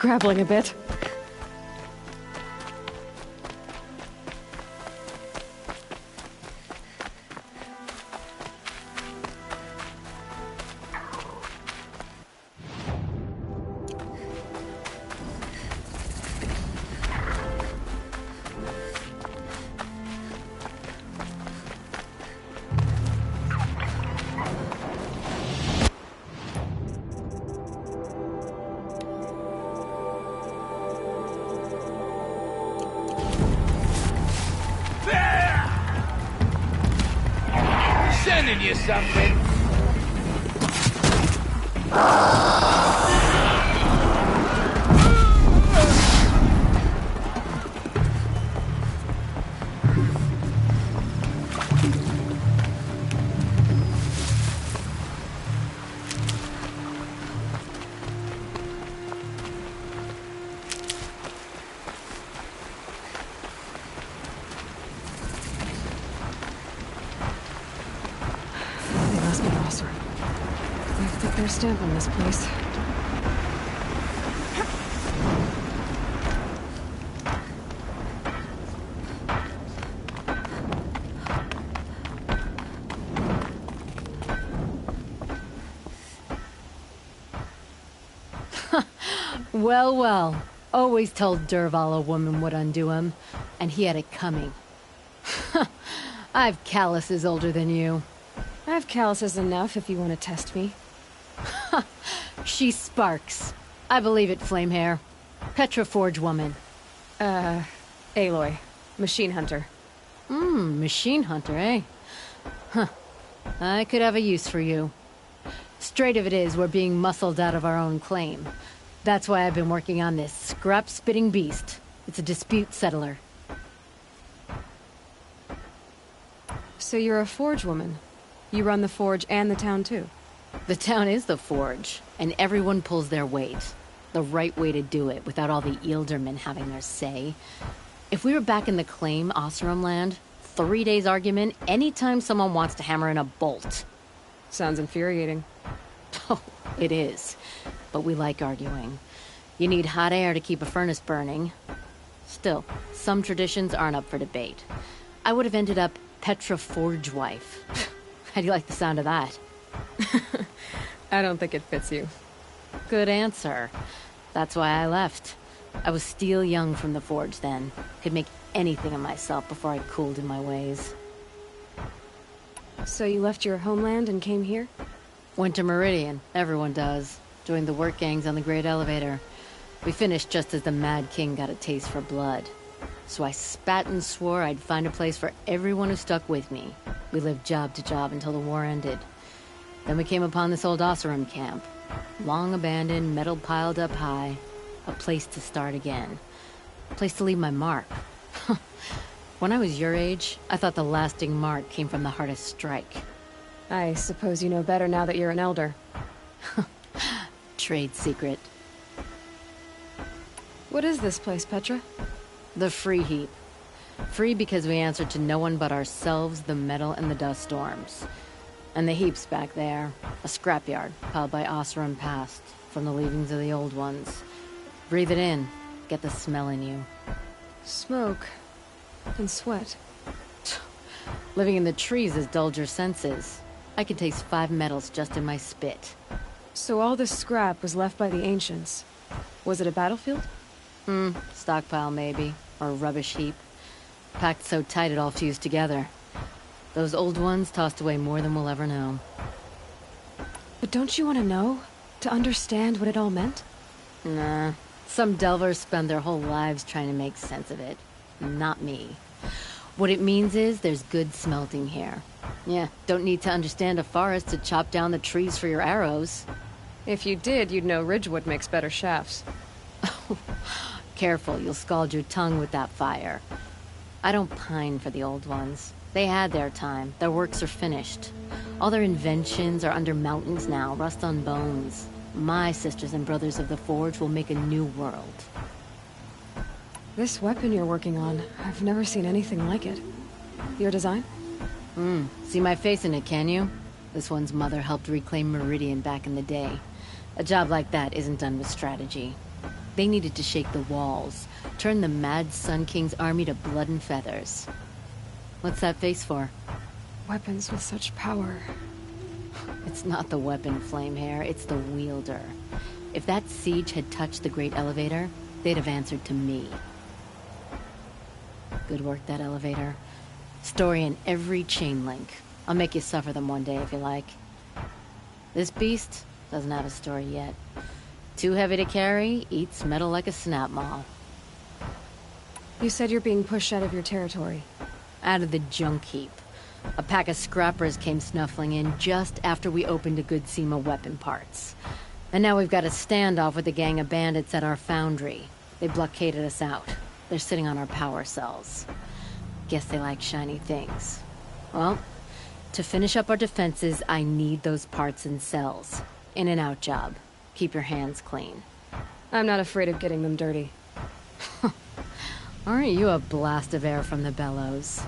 scrabbling a bit. Sending you something. They've put their stamp on this place. Well, well. Always told Dervahl a woman would undo him, and he had it coming. I've calluses older than you. I have calluses enough if you want to test me. She sparks. I believe it, Flamehair. Petra Forge woman. Aloy. Machine hunter. Machine hunter, eh? Huh. I could have a use for you. Straight of it is, we're being muscled out of our own claim. That's why I've been working on this scrap-spitting beast. It's a dispute settler. So you're a Forge woman. You run the Forge and the town too. The town is the Forge, and everyone pulls their weight. The right way to do it, without all the Ealdormen having their say. If we were back in the claim, Oseram land, 3 days argument anytime someone wants to hammer in a bolt. Sounds infuriating. Oh, it is. But we like arguing. You need hot air to keep a furnace burning. Still, some traditions aren't up for debate. I would have ended up Petra Forge wife. How do you like the sound of that? I don't think it fits you. Good answer. That's why I left. I was still young from the Forge then. Could make anything of myself before I cooled in my ways. So you left your homeland and came here? Went to Meridian. Everyone does. Joined the work gangs on the Great Elevator. We finished just as the Mad King got a taste for blood. So I spat and swore I'd find a place for everyone who stuck with me. We lived job to job until the war ended. Then we came upon this old Oseram camp. Long abandoned, metal piled up high. A place to start again. A place to leave my mark. When I was your age, I thought the lasting mark came from the hardest strike. I suppose you know better now that you're an elder. Trade secret. What is this place, Petra? The Free Heap. Free because we answered to no one but ourselves, the metal, and the dust storms. And the heap's back there. A scrapyard, piled by Oseram past, from the leavings of the old ones. Breathe it in. Get the smell in you. Smoke. And sweat. Living in the trees has dulled your senses. I can taste 5 metals just in my spit. So all this scrap was left by the ancients. Was it a battlefield? Stockpile maybe. Or a rubbish heap. Packed so tight it all fused together. Those old ones tossed away more than we'll ever know. But don't you want to know? To understand what it all meant? Nah. Some delvers spend their whole lives trying to make sense of it. Not me. What it means is there's good smelting here. Yeah, don't need to understand a forest to chop down the trees for your arrows. If you did, you'd know Ridgewood makes better shafts. Careful, you'll scald your tongue with that fire. I don't pine for the old ones. They had their time. Their works are finished. All their inventions are under mountains now, rust on bones. My sisters and brothers of the Forge will make a new world. This weapon you're working on, I've never seen anything like it. Your design? See my face in it, can you? This one's mother helped reclaim Meridian back in the day. A job like that isn't done with strategy. They needed to shake the walls, turn the mad Sun King's army to blood and feathers. What's that face for? Weapons with such power. It's not the weapon, Flamehair, it's the wielder. If that siege had touched the Great Elevator, they'd have answered to me. Good work, that elevator. Story in every chain link. I'll make you suffer them one day if you like. This beast doesn't have a story yet. Too heavy to carry, eats metal like a snap maul. You said you're being pushed out of your territory. Out of the junk heap. A pack of scrappers came snuffling in just after we opened a good seam of weapon parts. And now we've got a standoff with a gang of bandits at our foundry. They blockaded us out. They're sitting on our power cells. Guess they like shiny things. Well, to finish up our defenses, I need those parts and cells. In and out job. Keep your hands clean. I'm not afraid of getting them dirty. Aren't you a blast of air from the bellows?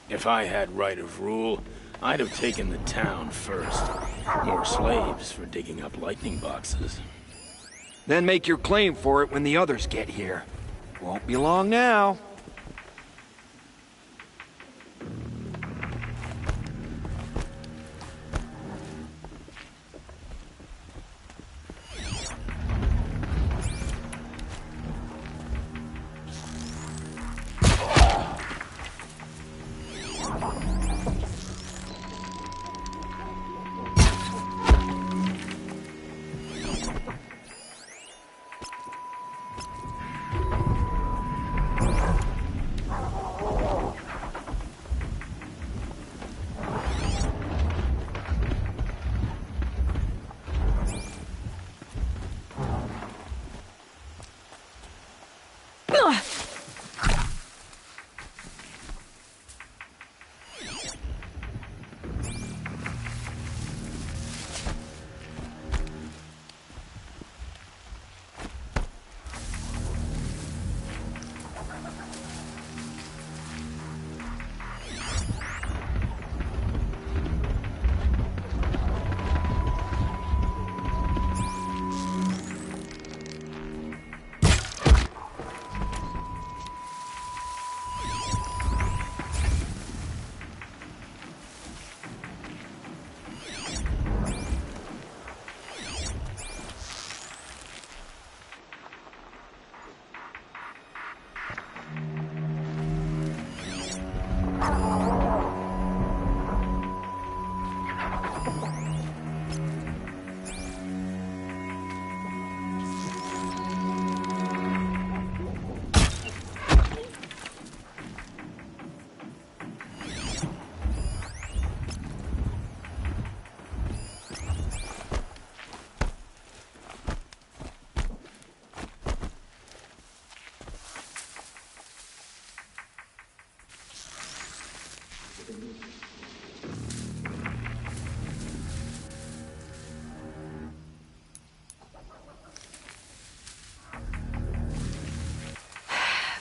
If I had right of rule, I'd have taken the town first. More slaves for digging up lightning boxes. Then make your claim for it when the others get here. Won't be long now.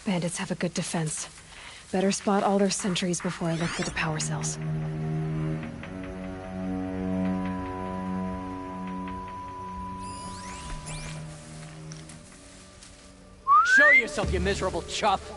Bandits have a good defense. Better spot all their sentries before I look for the power cells. yourself, you miserable chuff!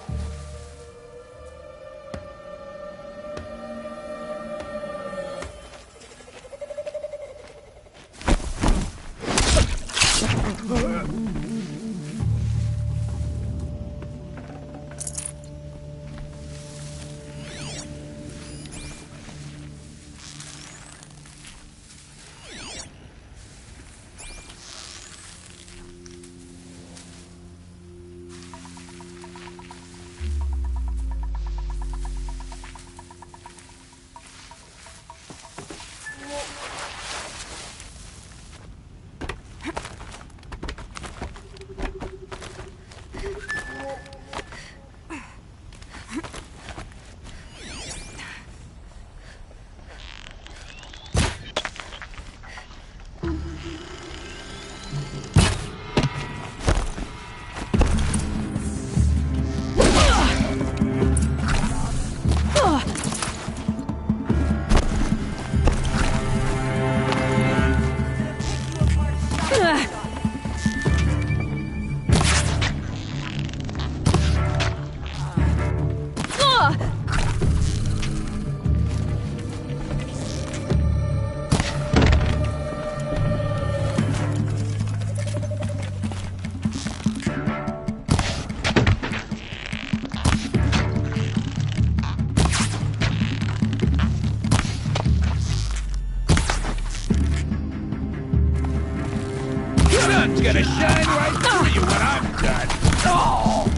Sun's gonna shine right through you when I'm done. Oh!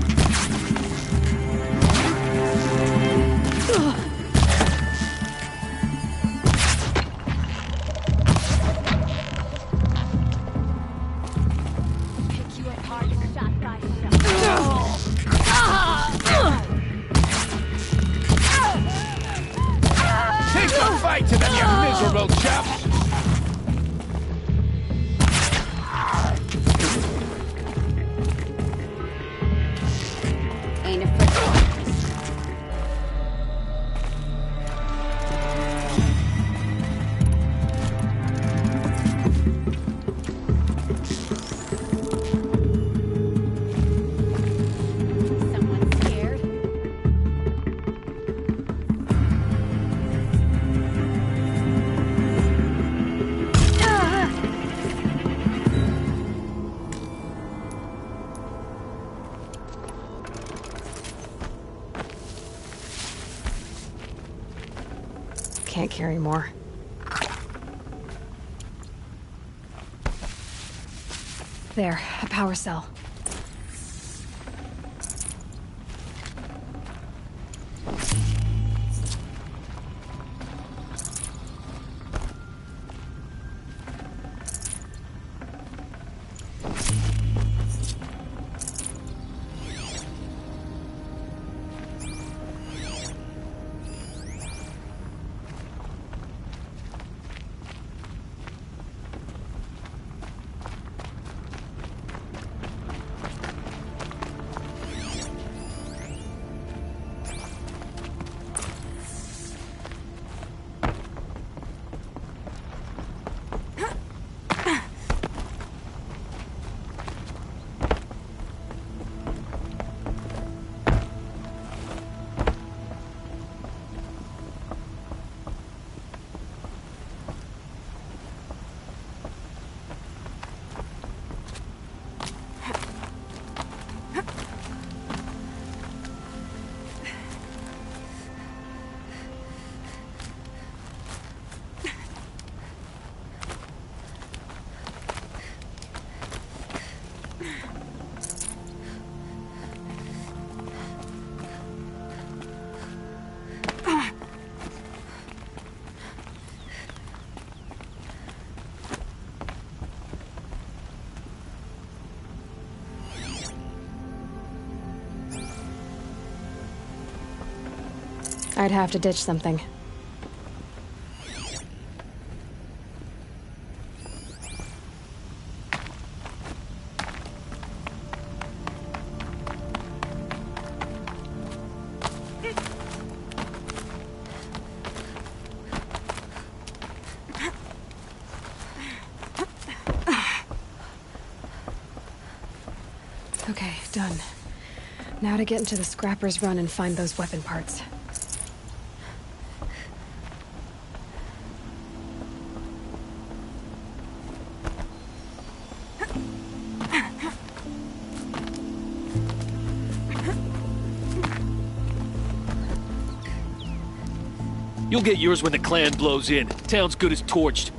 Pick you apart shot by shot. Take the fight to them, you miserable chaps! Ain't afraid. Someone scared? Can't carry more. There, a power cell. I'd have to ditch something. Okay, done. Now to get into the Scrapper's Run and find those weapon parts. You'll get yours when the clan blows in. Town's good as torched.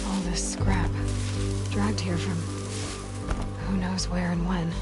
All this scrap. Dragged here from who knows where and when.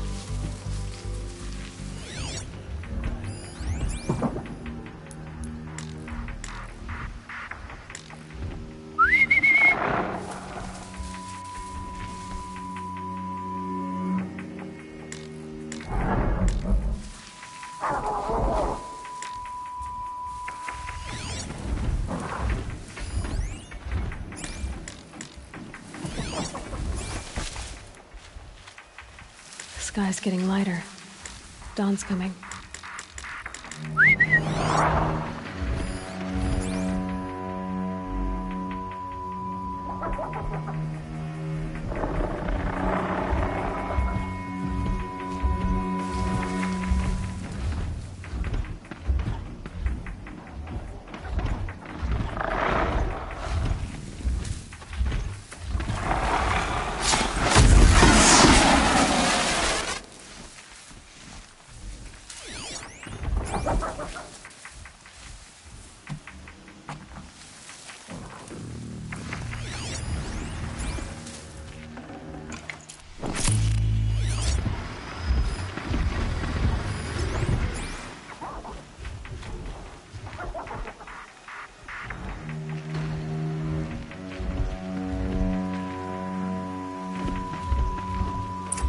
The sky's getting lighter. Dawn's coming.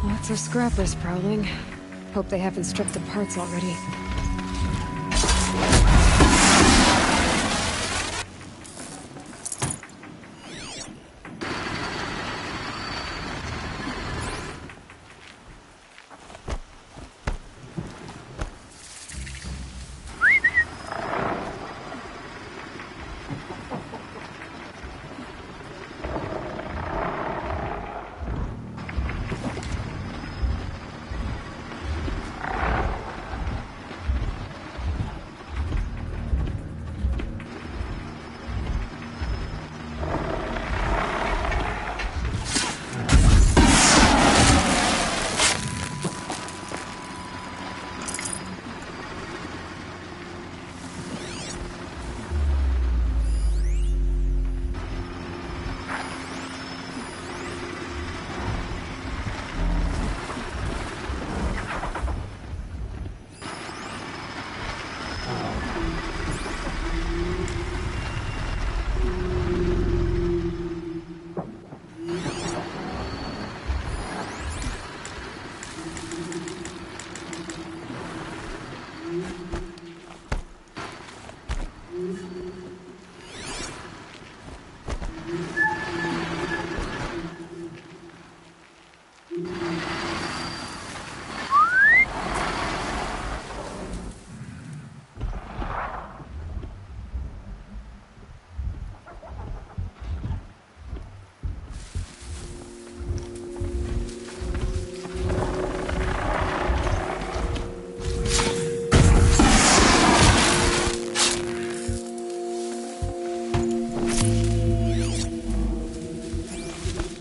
Lots of scrappers prowling. Hope they haven't stripped the parts already.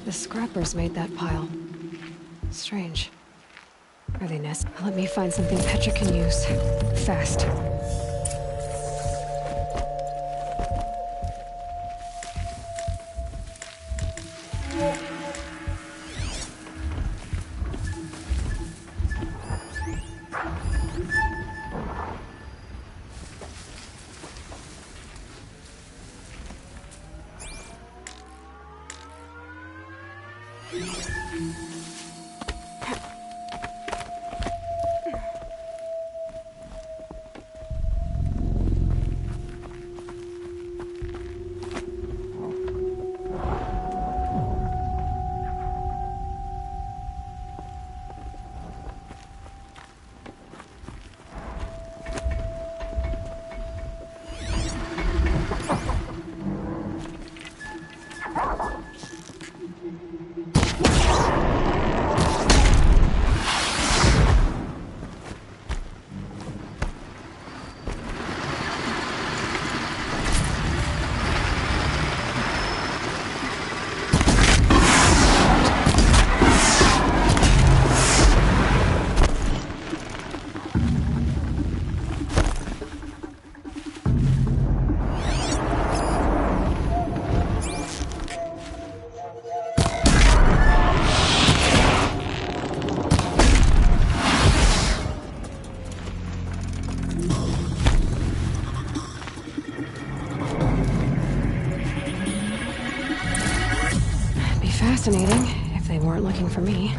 The scrappers made that pile. Strange. Are they nest? Let me find something Petra can use. Fast. Fascinating, if they weren't looking for me.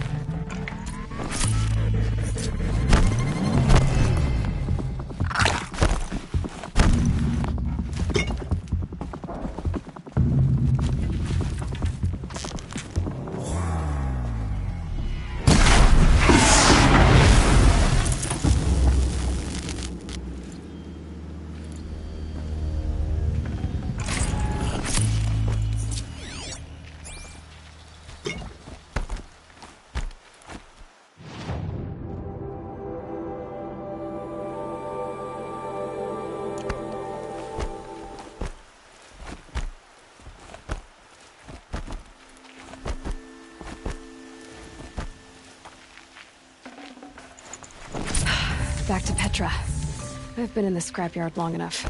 Back to Petra. I've been in the scrapyard long enough.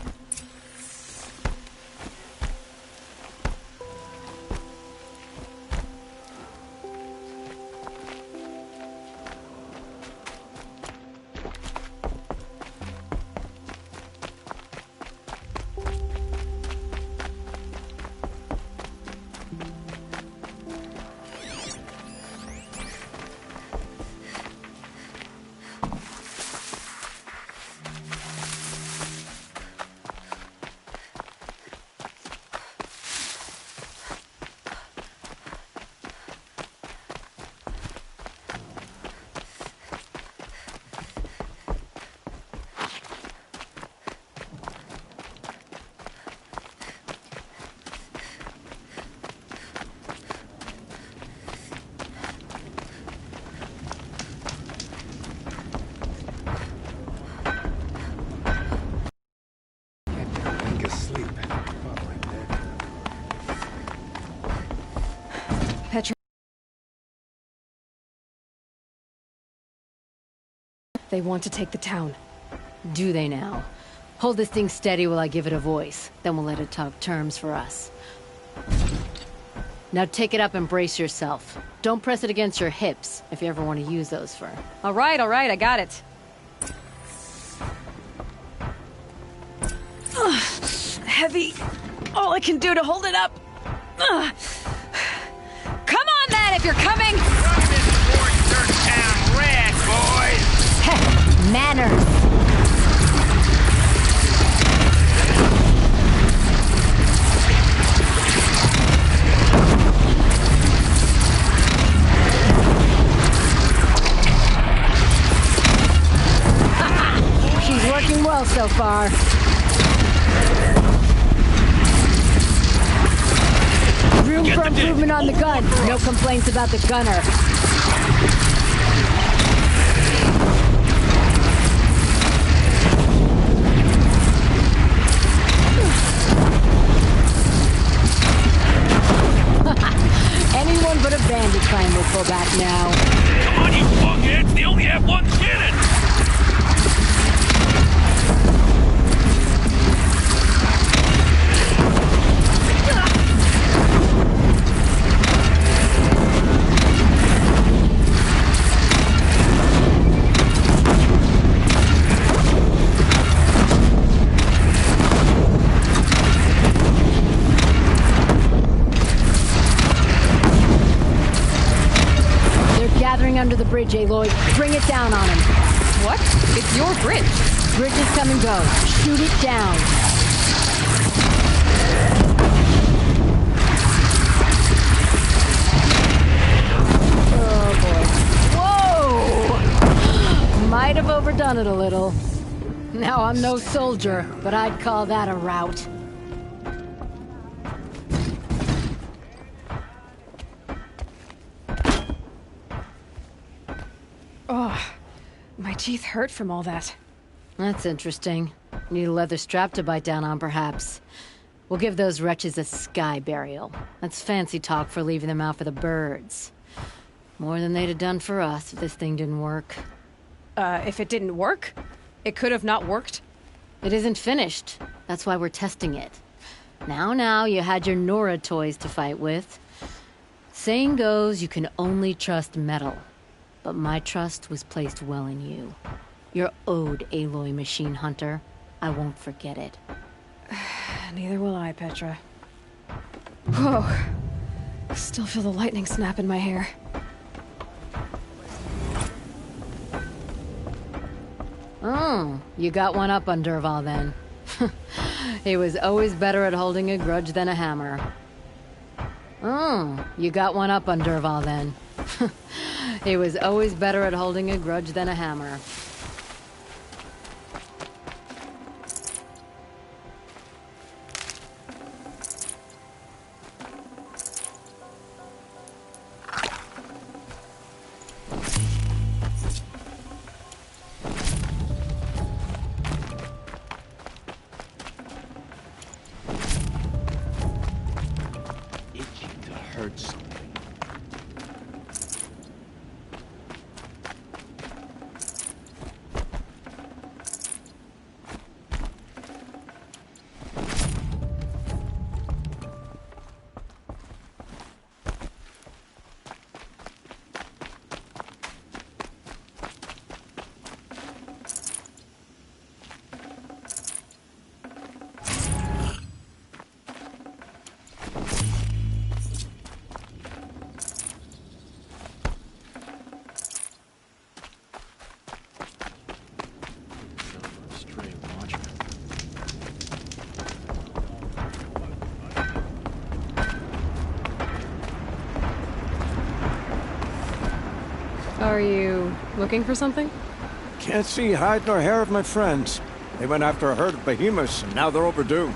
Petra. They want to take the town. Do they now? Hold this thing steady while I give it a voice. Then we'll let it talk terms for us. Now take it up and brace yourself. Don't press it against your hips, if you ever want to use those for... All right, I got it. Heavy. All I can do to hold it up. Come on, then, if you're coming! Town red, boys! Manners! She's working well so far. Room for improvement on the gun. No complaints about the gunner. Anyone but a bandit clan will pull back now. Come on, you fuckheads! They only have one cannon! bridge, Aloy. Bring it down on him. What? It's your bridge. Bridges come and go. Shoot it down. Oh, boy. Whoa! Might have overdone it a little. Now, I'm no soldier, but I'd call that a rout. Oh, my teeth hurt from all that. That's interesting. Need a leather strap to bite down on, perhaps. We'll give those wretches a sky burial. That's fancy talk for leaving them out for the birds. More than they'd have done for us if this thing didn't work. If it didn't work? It could have not worked? It isn't finished. That's why we're testing it. Now, you had your Nora toys to fight with. Saying goes, you can only trust metal. But my trust was placed well in you. You're owed, Aloy Machine Hunter. I won't forget it. Neither will I, Petra. Whoa. Still feel the lightning snap in my hair. Oh, you got one up on Dervahl then. He was always better at holding a grudge than a hammer. Oh, you got one up on Dervahl then. He was always better at holding a grudge than a hammer. Itching to hurt something. Are you looking for something? Can't see hide nor hair of my friends. They went after a herd of behemoths, and now they're overdue.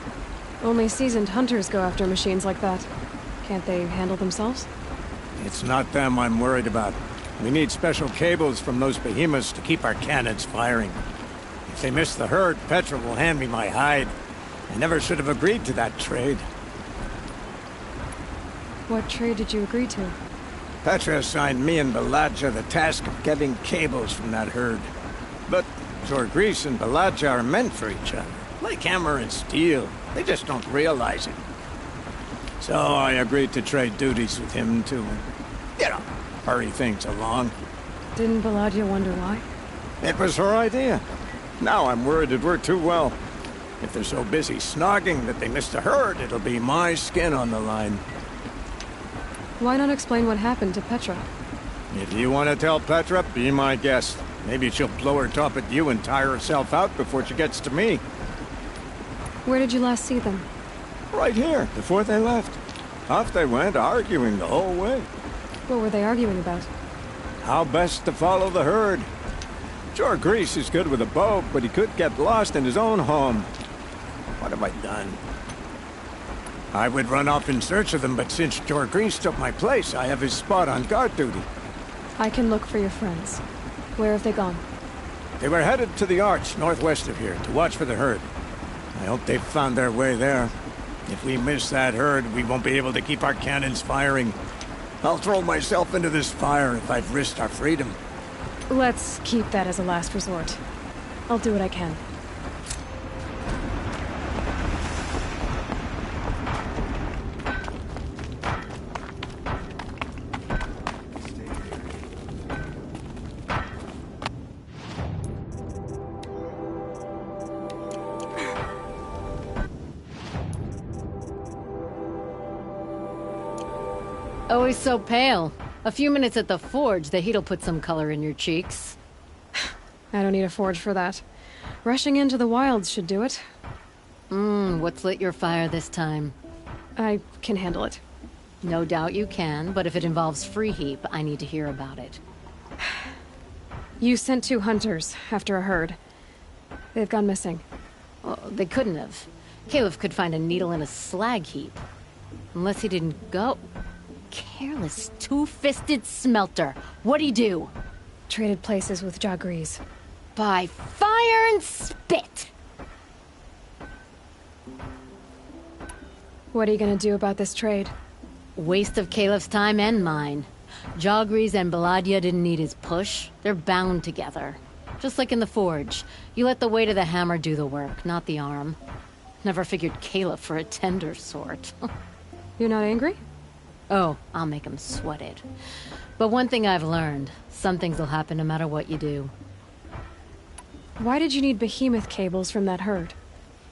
Only seasoned hunters go after machines like that. Can't they handle themselves? It's not them I'm worried about. We need special cables from those behemoths to keep our cannons firing. If they miss the herd, Petra will hand me my hide. I never should have agreed to that trade. What trade did you agree to? Petra assigned me and Baladja the task of getting cables from that herd. But Zorgris and Baladja are meant for each other, like hammer and steel. They just don't realize it. So I agreed to trade duties with him to, hurry things along. Didn't Baladja wonder why? It was her idea. Now I'm worried it worked too well. If they're so busy snogging that they missed the herd, it'll be my skin on the line. Why not explain what happened to Petra? If you want to tell Petra, be my guest. Maybe she'll blow her top at you and tire herself out before she gets to me. Where did you last see them? Right here, before they left. Off they went, arguing the whole way. What were they arguing about? How best to follow the herd. Zorgris is good with a bow, but he could get lost in his own home. What have I done? I would run off in search of them, but since Zorgris took my place, I have his spot on guard duty. I can look for your friends. Where have they gone? They were headed to the Arch, northwest of here, to watch for the herd. I hope they've found their way there. If we miss that herd, we won't be able to keep our cannons firing. I'll throw myself into this fire if I've risked our freedom. Let's keep that as a last resort. I'll do what I can. Always so pale. A few minutes at the forge, the heat'll put some color in your cheeks. I don't need a forge for that. Rushing into the wilds should do it. What's lit your fire this time? I can handle it. No doubt you can, but if it involves Free Heap, I need to hear about it. You sent 2 hunters after a herd. They've gone missing. Well, they couldn't have. Caliph could find a needle in a slag heap. Unless he didn't go. Careless, two-fisted smelter. What'd he do? Traded places with Jagrees. By fire and spit! What are you gonna do about this trade? Waste of Caliph's time and mine. Jagrees and Baladia didn't need his push. They're bound together. Just like in the forge. You let the weight of the hammer do the work, not the arm. Never figured Caliph for a tender sort. You're not angry? Oh, I'll make him sweat it. But one thing I've learned, some things will happen no matter what you do. Why did you need behemoth cables from that herd?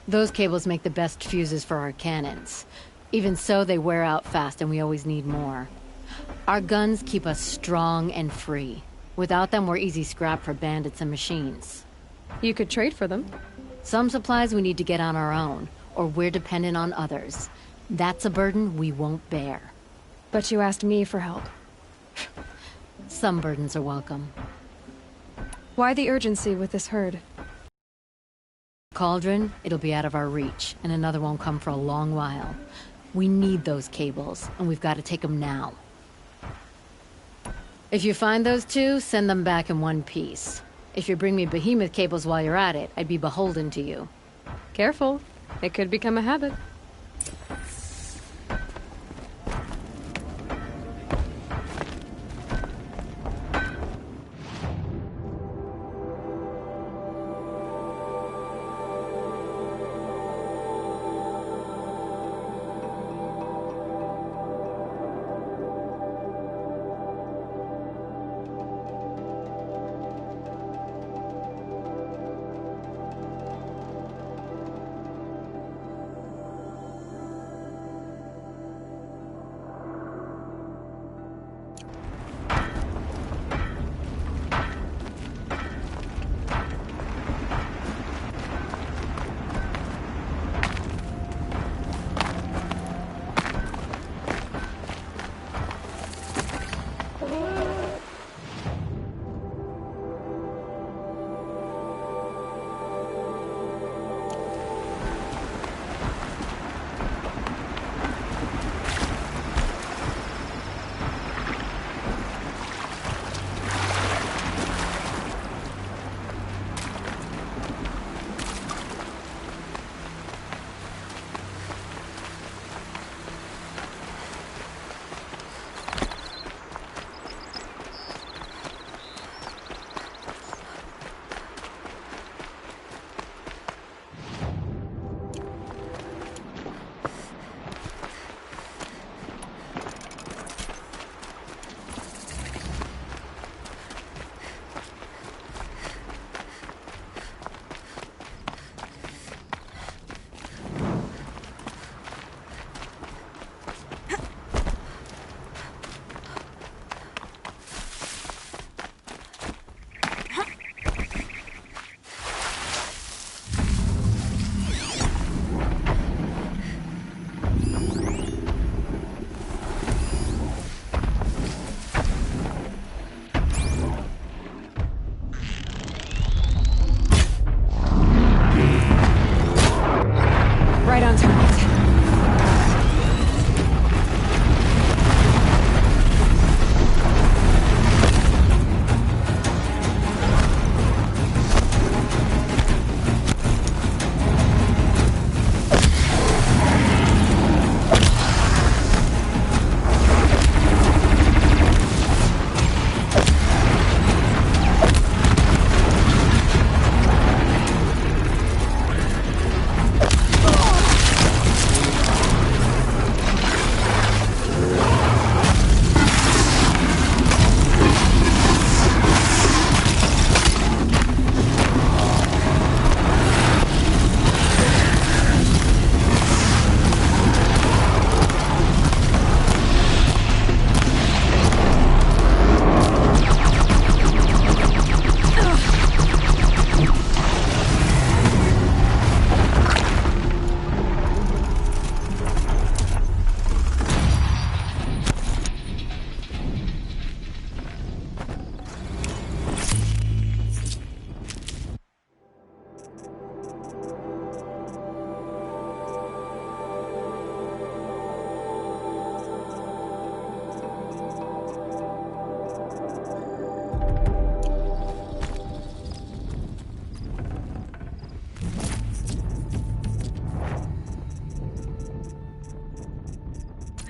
Those cables make the best fuses for our cannons. Even so, they wear out fast and we always need more. Our guns keep us strong and free. Without them, we're easy scrap for bandits and machines. You could trade for them. Some supplies we need to get on our own, or we're dependent on others. That's a burden we won't bear. But you asked me for help. Some burdens are welcome. Why the urgency with this herd? Cauldron, it'll be out of our reach, and another won't come for a long while. We need those cables, and we've got to take them now. If you find those 2, send them back in one piece. If you bring me behemoth cables while you're at it, I'd be beholden to you. Careful. It could become a habit.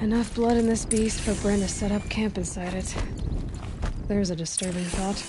Enough blood in this beast for Bren to set up camp inside it. There's a disturbing thought.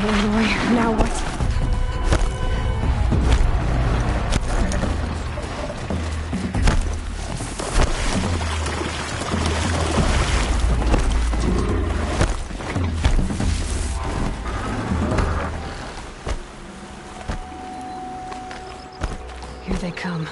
Aloy, now what? Here they come.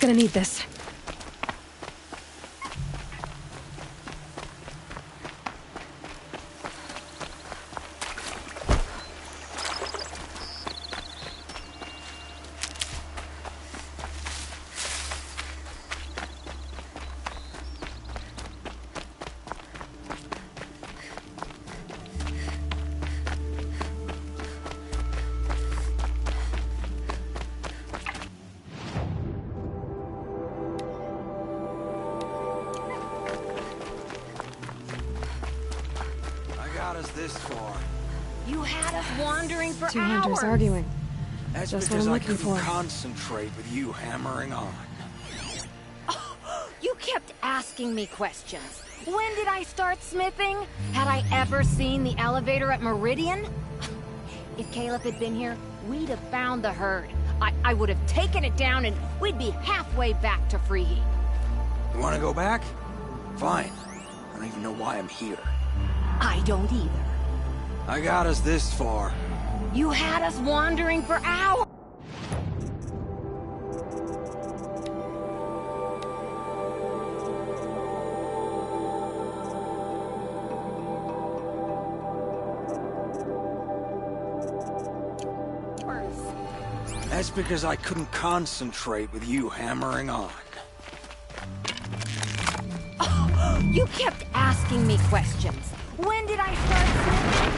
Gonna need this. This far. You had us wandering for Two hours. hunters arguing. That's Just what because I'm I looking couldn't for. concentrate with you hammering on. You kept asking me questions. When did I start smithing? Had I ever seen the elevator at Meridian? If Caleb had been here, we'd have found the herd. I would have taken it down and we'd be halfway back to Freeheat. You want to go back? Fine. I don't even know why I'm here. I don't either. I got us this far. You had us wandering for hours. That's because I couldn't concentrate with you hammering on. You kept asking me questions. When did I start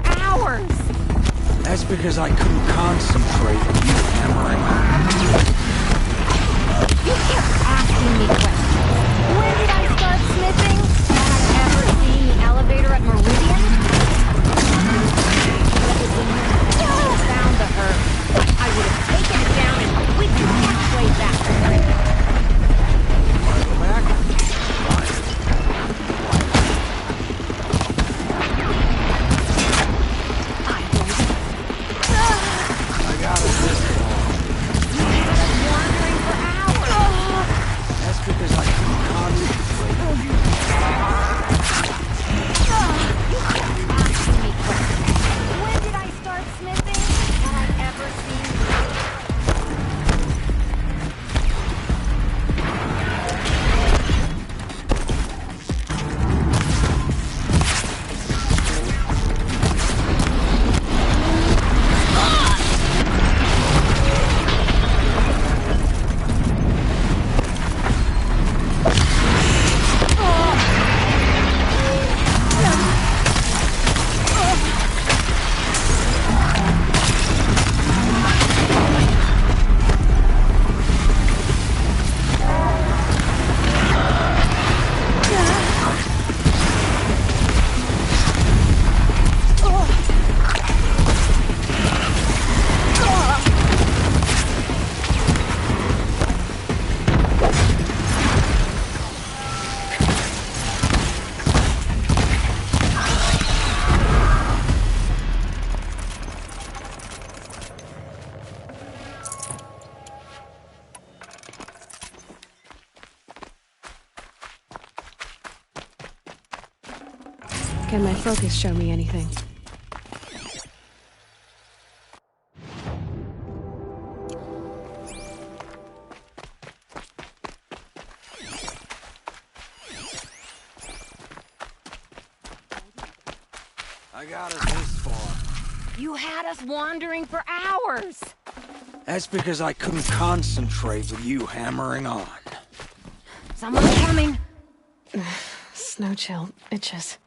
for hours! That's because I couldn't concentrate with you hammering on. You keep asking me questions. When did I start smithing? Had I ever seen the elevator at Meridian? Found the herd. I would have taken it down and we'd be halfway back. Wanna go back? I got it this far. Wandering for hours. That's because I couldn't concentrate with you. Asking me questions. When did I start smithing? Had I ever seen... Can my focus show me anything? I got us this far. You had us wandering for hours. That's because I couldn't concentrate with you hammering on. Someone's coming. Snow chill itches.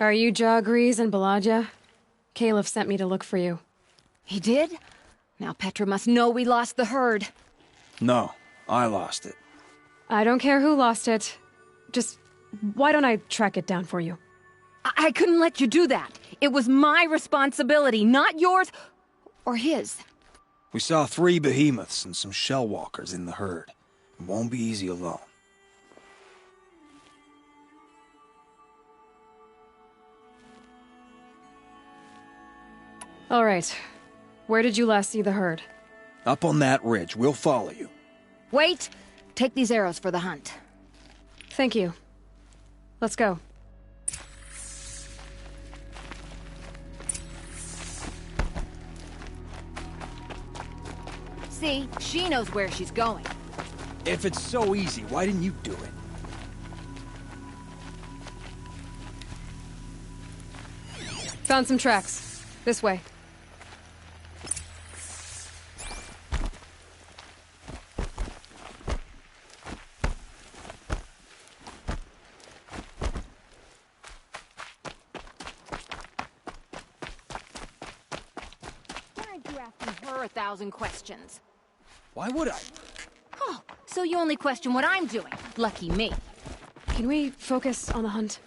Are you Jagrees and Balaja? Caliph sent me to look for you. He did? Now Petra must know we lost the herd. No, I lost it. I don't care who lost it. Just, why don't I track it down for you? I couldn't let you do that. It was my responsibility, not yours or his. We saw 3 behemoths and some shell walkers in the herd. It won't be easy alone. All right. Where did you last see the herd? Up on that ridge. We'll follow you. Wait! Take these arrows for the hunt. Thank you. Let's go. See, she knows where she's going. If it's so easy, why didn't you do it? Found some tracks. This way. Why aren't you asking her 1,000 questions? Why would I? Oh, so you only question what I'm doing. Lucky me. Can we focus on the hunt?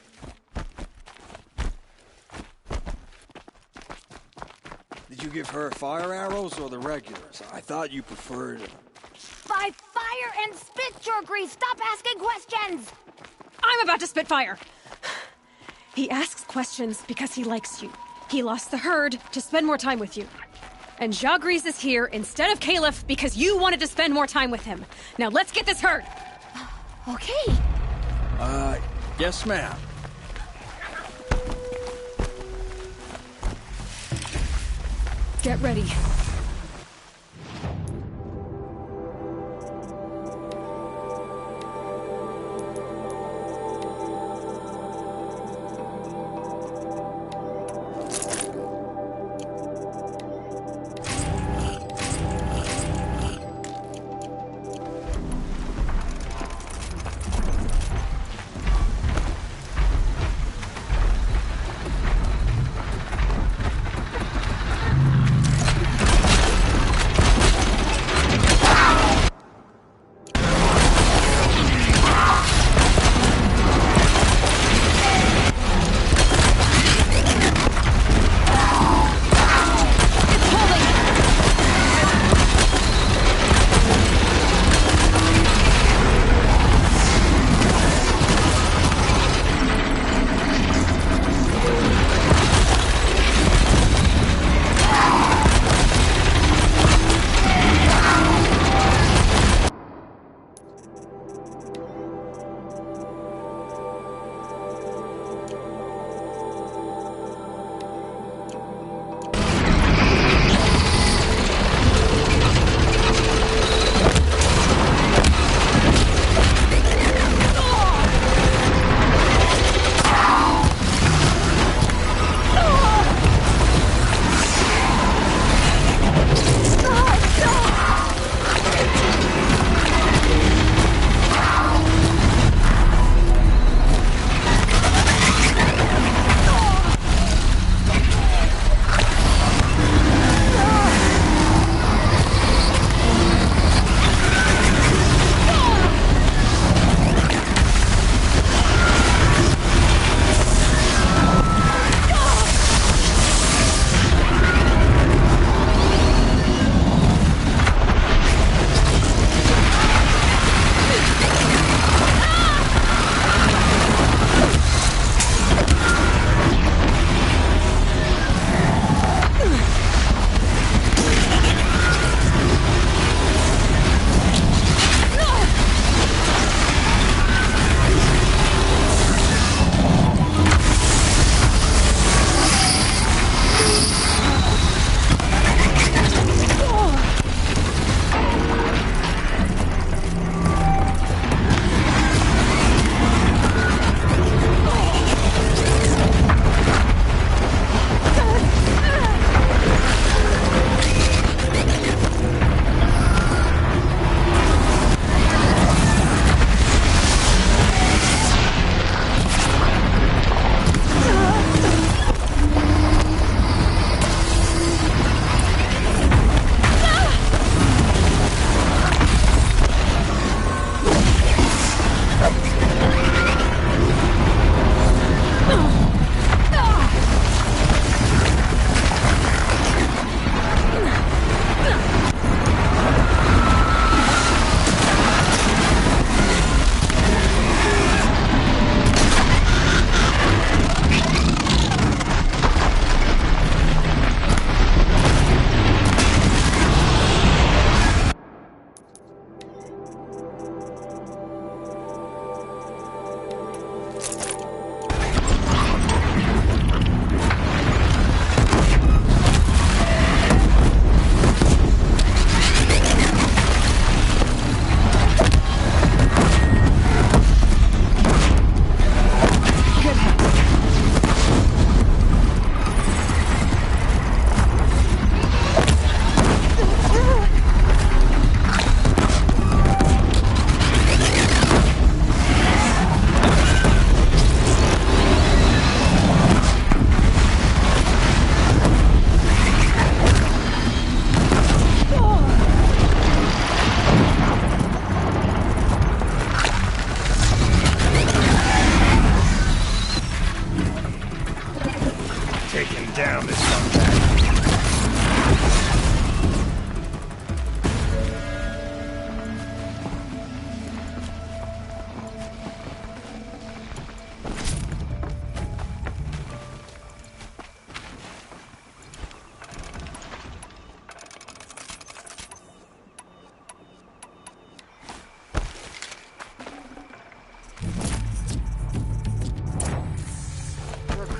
Did you give her fire arrows or the regulars? I thought you preferred... By fire and spit, Jagrees! Stop asking questions! I'm about to spit fire! He asks questions because he likes you. He lost the herd to spend more time with you. And Jagrees is here instead of Caliph because you wanted to spend more time with him. Now let's get this herd! Okay. Yes, ma'am. Get ready.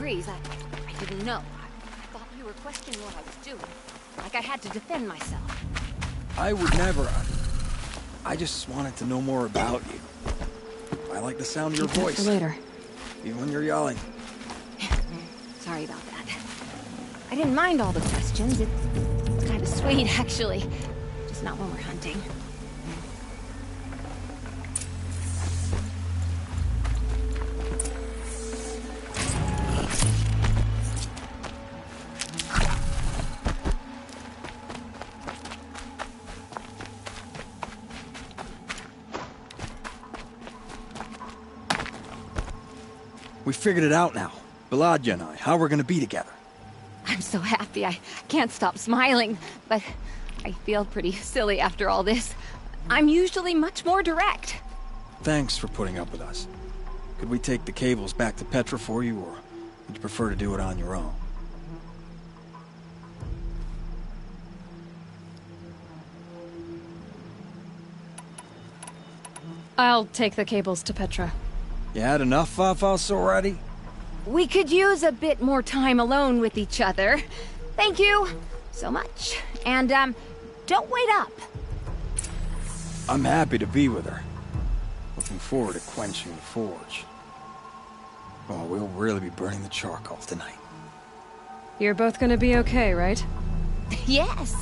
Grease. I didn't know. I thought you were questioning what I was doing. Like I had to defend myself. I would never. I just wanted to know more about you. I like the sound of your Keep that voice. for later. Even when you're yelling. Sorry about that. I didn't mind all the questions. It's kind of sweet, actually. Just not when we're hunting. We figured it out now. Balaja and I, how we're gonna be together. I'm so happy. I can't stop smiling, but I feel pretty silly after all this. I'm usually much more direct. Thanks for putting up with us. Could we take the cables back to Petra for you, or would you prefer to do it on your own? I'll take the cables to Petra. You had enough of us already? We could use a bit more time alone with each other. Thank you so much. And, don't wait up. I'm happy to be with her. Looking forward to quenching the forge. Oh, we'll really be burning the charcoal tonight. You're both gonna be okay, right? Yes.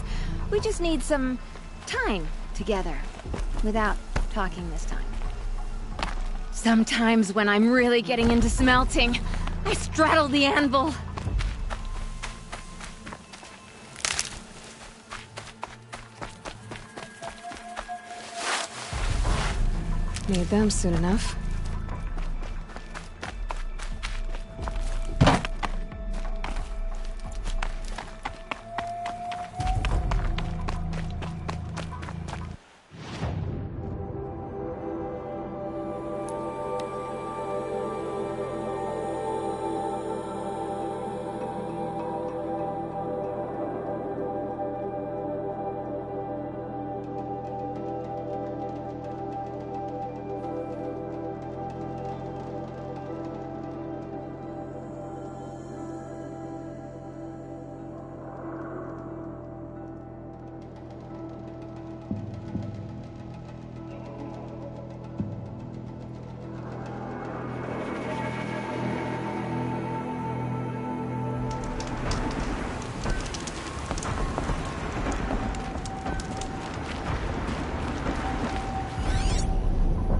We just need some time together. Without talking this time. Sometimes when I'm really getting into smelting, I straddle the anvil. Need them soon enough.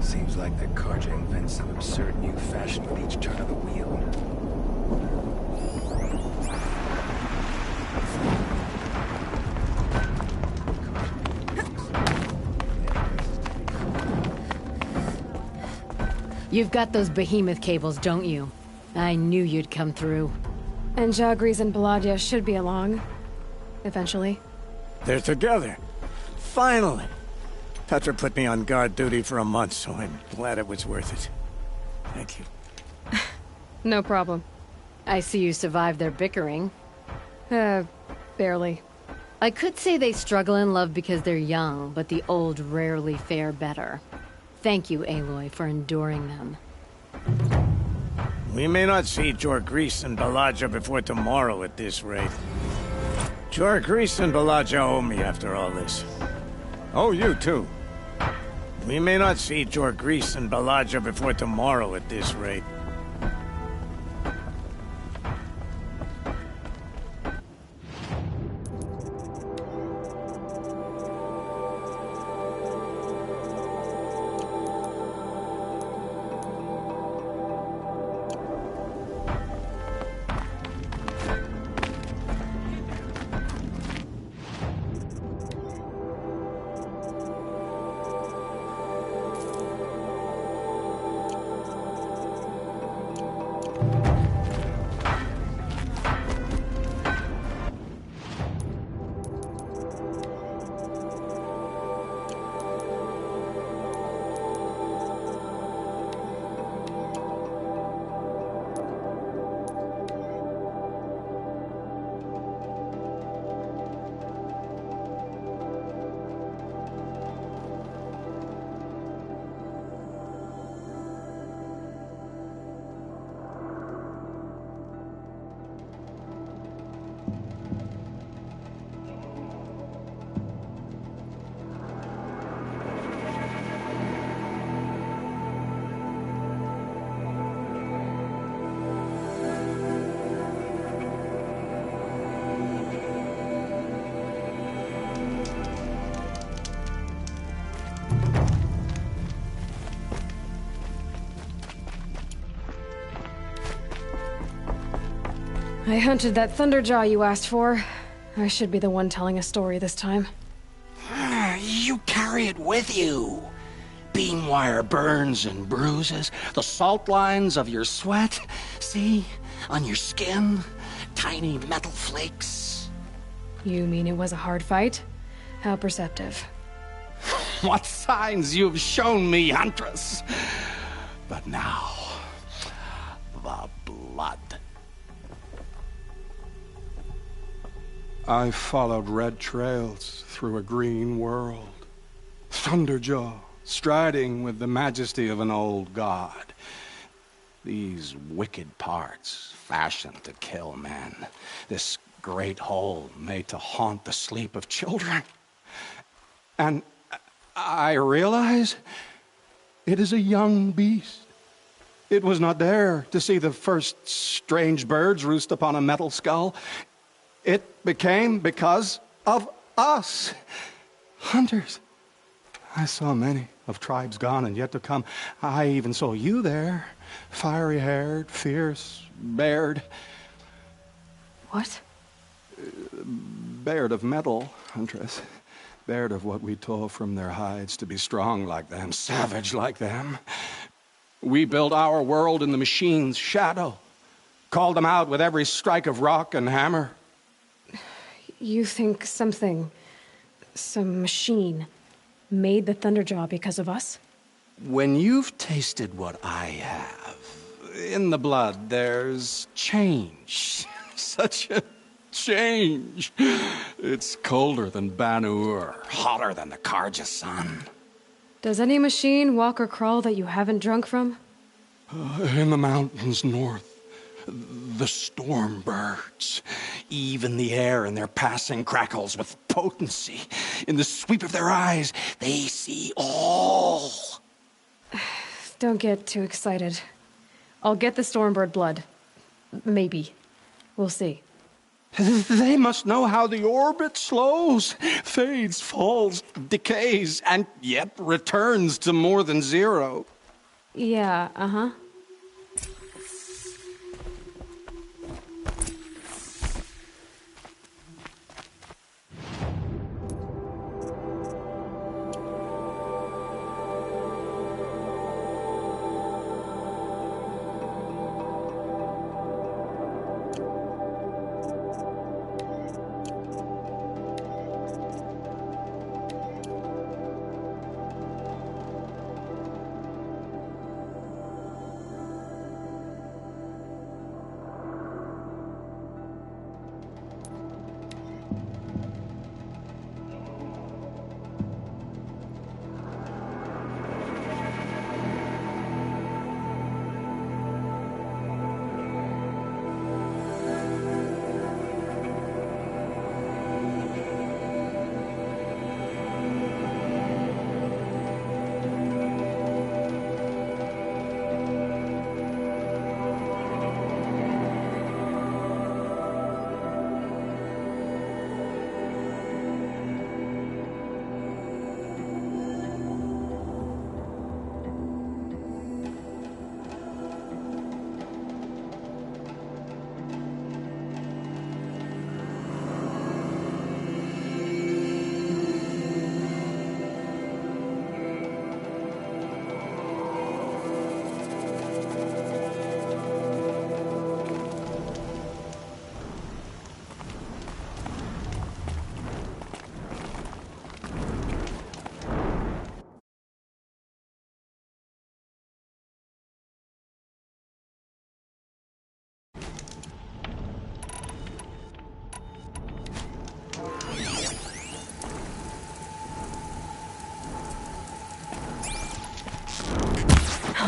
Seems like the Carja invents some absurd new fashion with each turn of the wheel. You've got those behemoth cables, don't you? I knew you'd come through. And Jagris and Baladia should be along. Eventually. They're together. Finally! Petra put me on guard duty for a month, so I'm glad it was worth it. Thank you. No problem. I see you survived their bickering. Barely. I could say they struggle in love because they're young, but the old rarely fare better. Thank you, Aloy, for enduring them. We may not see Jorgris and Balaja before tomorrow at this rate. Jorgris and Balaja owe me after all this. Oh, you too. We may not see Jorgris and Balaja before tomorrow at this rate. I hunted that Thunderjaw you asked for. I should be the one telling a story this time. You carry it with you. Beam wire burns and bruises, the salt lines of your sweat. See? On your skin, tiny metal flakes. You mean it was a hard fight? How perceptive. What signs you've shown me, Huntress. But now, the blood. I followed red trails through a green world. Thunderjaw, striding with the majesty of an old god. These wicked parts, fashioned to kill men. This great hole made to haunt the sleep of children. And I realize it is a young beast. It was not there to see the first strange birds roost upon a metal skull. It became because of us, hunters. I saw many of tribes gone and yet to come. I even saw you there, fiery-haired, fierce, bared. What? Bared of metal, Huntress. Bared of what we tore from their hides to be strong like them, savage like them. We built our world in the machine's shadow. Called them out with every strike of rock and hammer. You think some machine, made the Thunderjaw because of us? When you've tasted what I have, in the blood there's change. Such a change. It's colder than Ban-Ur, hotter than the Karja sun. Does any machine walk or crawl that you haven't drunk from? In the mountains north, the storm birds. Even the air in their passing crackles with potency. In the sweep of their eyes, they see all. Don't get too excited. I'll get the Stormbird blood. Maybe. We'll see. They must know how the orbit slows, fades, falls, decays, and yet returns to more than zero. Yeah, uh-huh.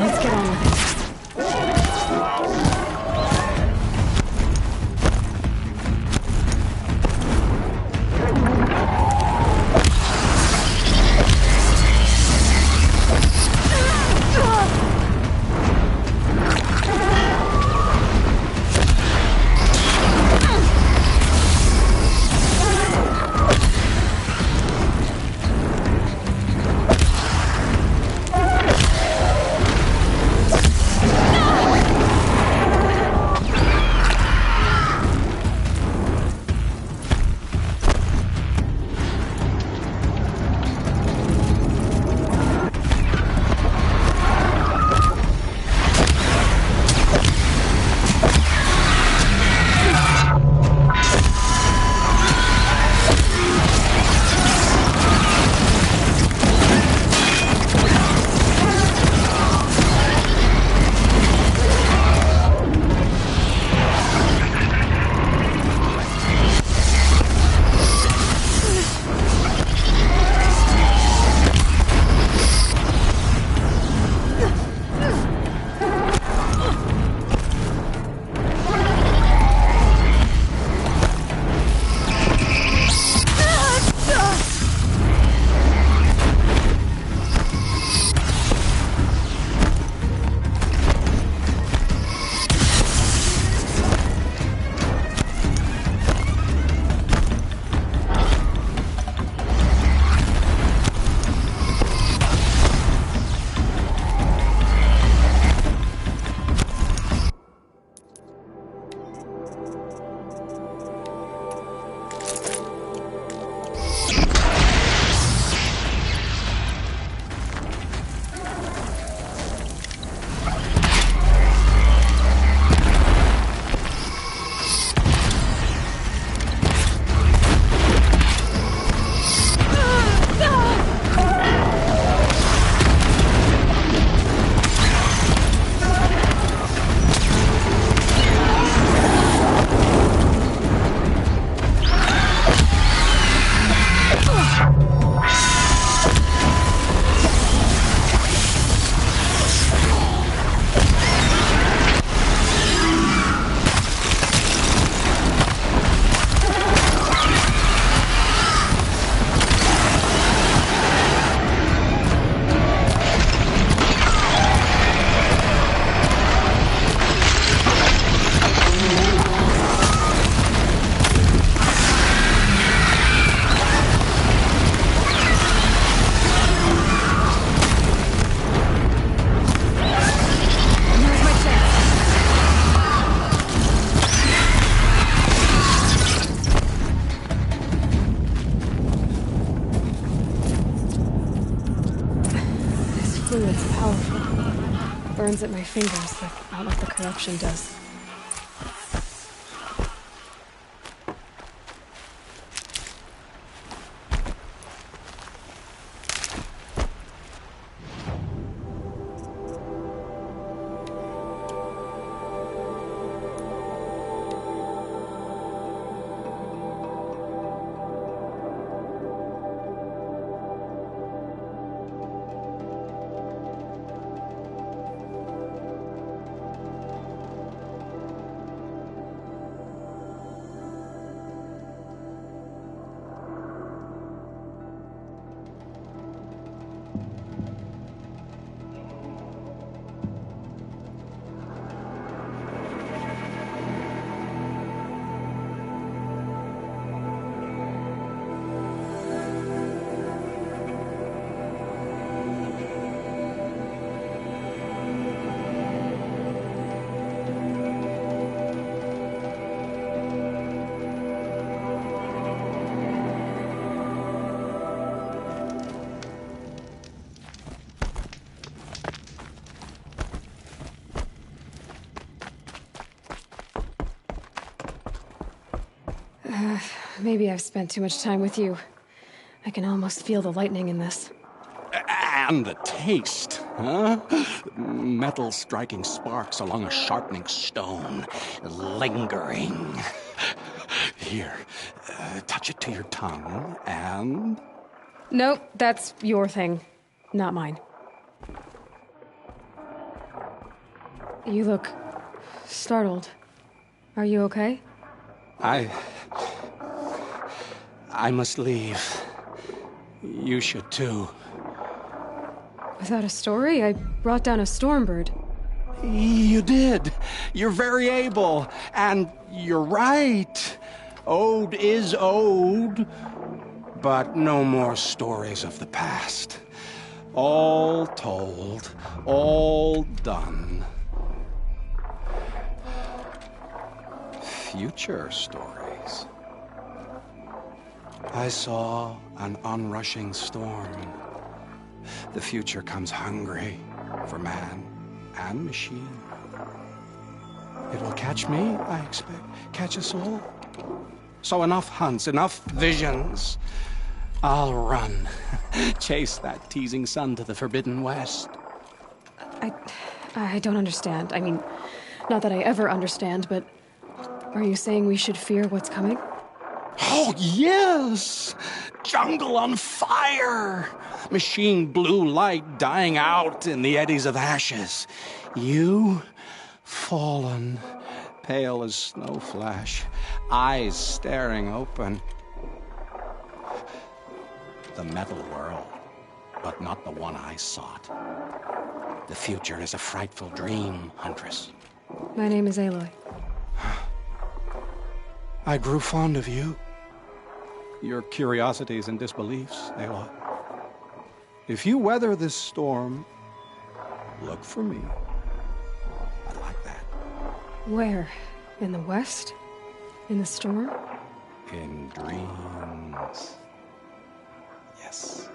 Let's get on with it. It's powerful. Burns at my fingers, but not like the corruption does. Maybe I've spent too much time with you. I can almost feel the lightning in this. And the taste, huh? Metal striking sparks along a sharpening stone, lingering. Here, touch it to your tongue, and... Nope, that's your thing, not mine. You look startled. Are you okay? I must leave. You should too. Without a story? I brought down a Stormbird. You did. You're very able. And you're right. Ode is ode. But no more stories of the past. All told. All done. Future stories. I saw an onrushing storm. The future comes hungry for man and machine. It will catch me, I expect. Catch us all. So enough hunts, enough visions. I'll run. Chase that teasing sun to the Forbidden West. I don't understand. I mean, not that I ever understand, but are you saying we should fear what's coming? Oh, yes! Jungle on fire! Machine blue light dying out in the eddies of ashes. You, fallen, pale as snow flash, eyes staring open. The metal world, but not the one I sought. The future is a frightful dream, Huntress. My name is Aloy. I grew fond of you. Your curiosities and disbeliefs, Aloy. If you weather this storm, look for me. I like that. Where? In the west? In the storm? In dreams. Yes.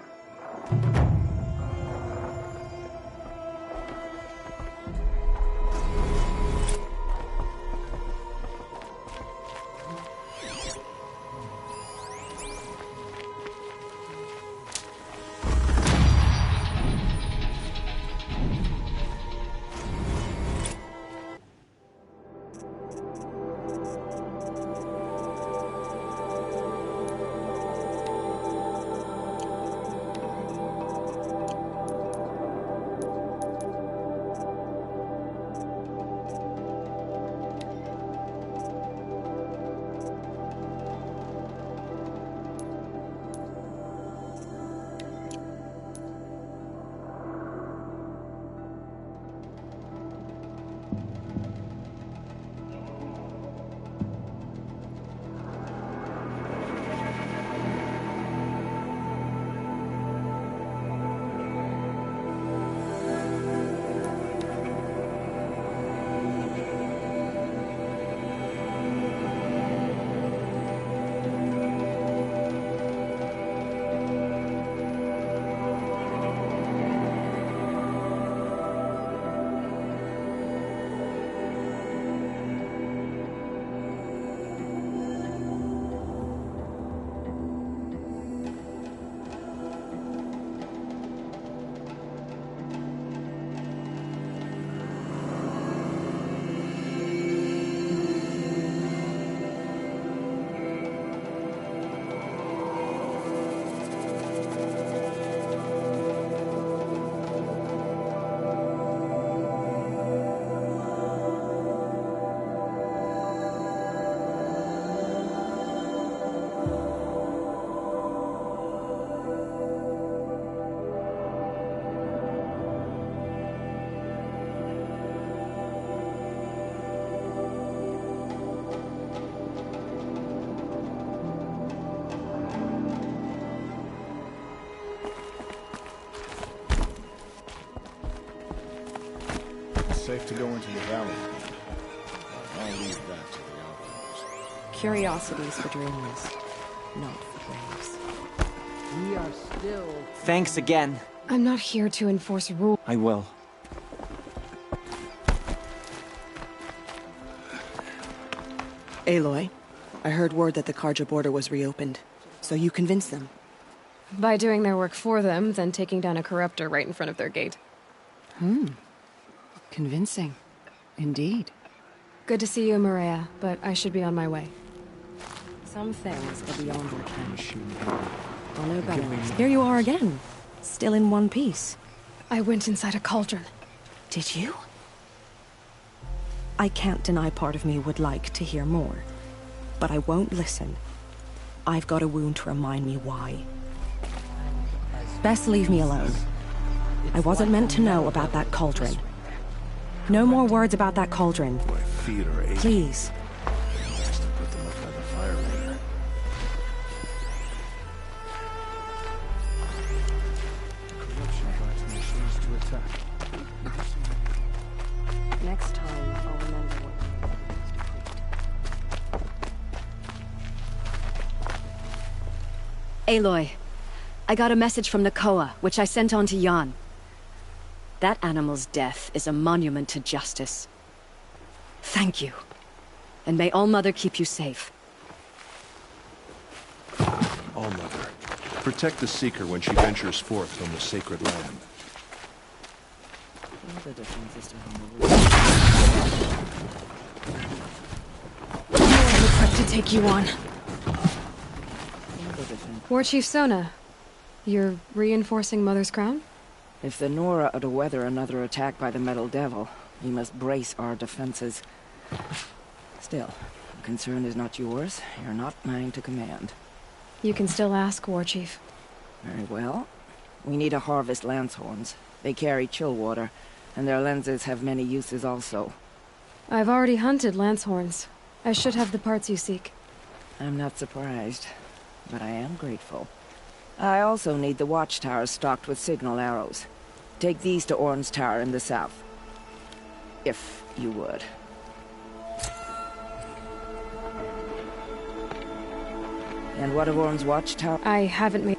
safe to go into the valley. I'll leave that to the outlaws. Curiosities for dreamers, not for braves. We are still... Thanks again. I'm not here to enforce rules. I will. Aloy, I heard word that the Carja border was reopened, so you convinced them. By doing their work for them, then taking down a corruptor right in front of their gate. Convincing. Indeed. Good to see you, Maria, but I should be on my way. Some things are beyond your ken. I'll know better. Here you are again. Still in one piece. I went inside a cauldron. Did you? I can't deny part of me would like to hear more. But I won't listen. I've got a wound to remind me why. Best leave me alone. I wasn't meant to know about that cauldron. No more words about that cauldron. My feet are aching. Please. Must have put them up by the fire later. Corruption drives machines to attack. Next time, I'll remember what Aloy, I got a message from Nakoa, which I sent on to Jan. That animal's death is a monument to justice. Thank you. And may All-Mother keep you safe. All-Mother, protect the Seeker when she ventures forth on the sacred land. I look like to take you on. War Chief Sona, you're reinforcing Mother's Crown? If the Nora are to weather another attack by the Metal Devil, we must brace our defenses. Still, the concern is not yours. You're not mine to command. You can still ask, War Chief. Very well. We need to harvest lance horns. They carry chill water, and their lenses have many uses also. I've already hunted Lancehorns. I should have the parts you seek. I'm not surprised, but I am grateful. I also need the watchtowers stocked with signal arrows. Take these to Orn's Tower in the south. If you would. And what of Orn's watchtower? I haven't made...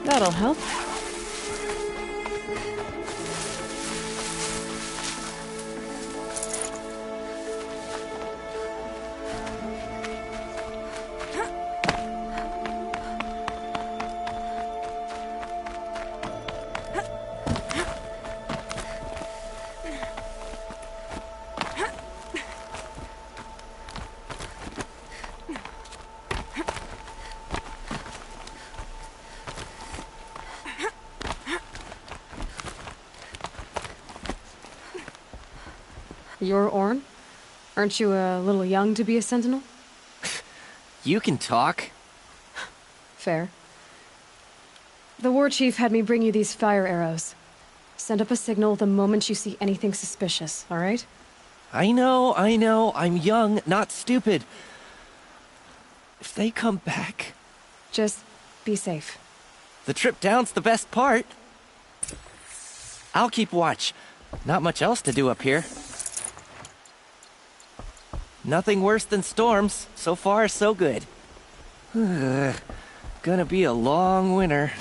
That'll help. You're Orn? Aren't you a little young to be a sentinel? You can talk. Fair. The war chief had me bring you these fire arrows. Send up a signal the moment you see anything suspicious, all right? I know. I'm young, not stupid. If they come back... Just be safe. The trip down's the best part. I'll keep watch. Not much else to do up here. Nothing worse than storms. So far, so good. Gonna be a long winter.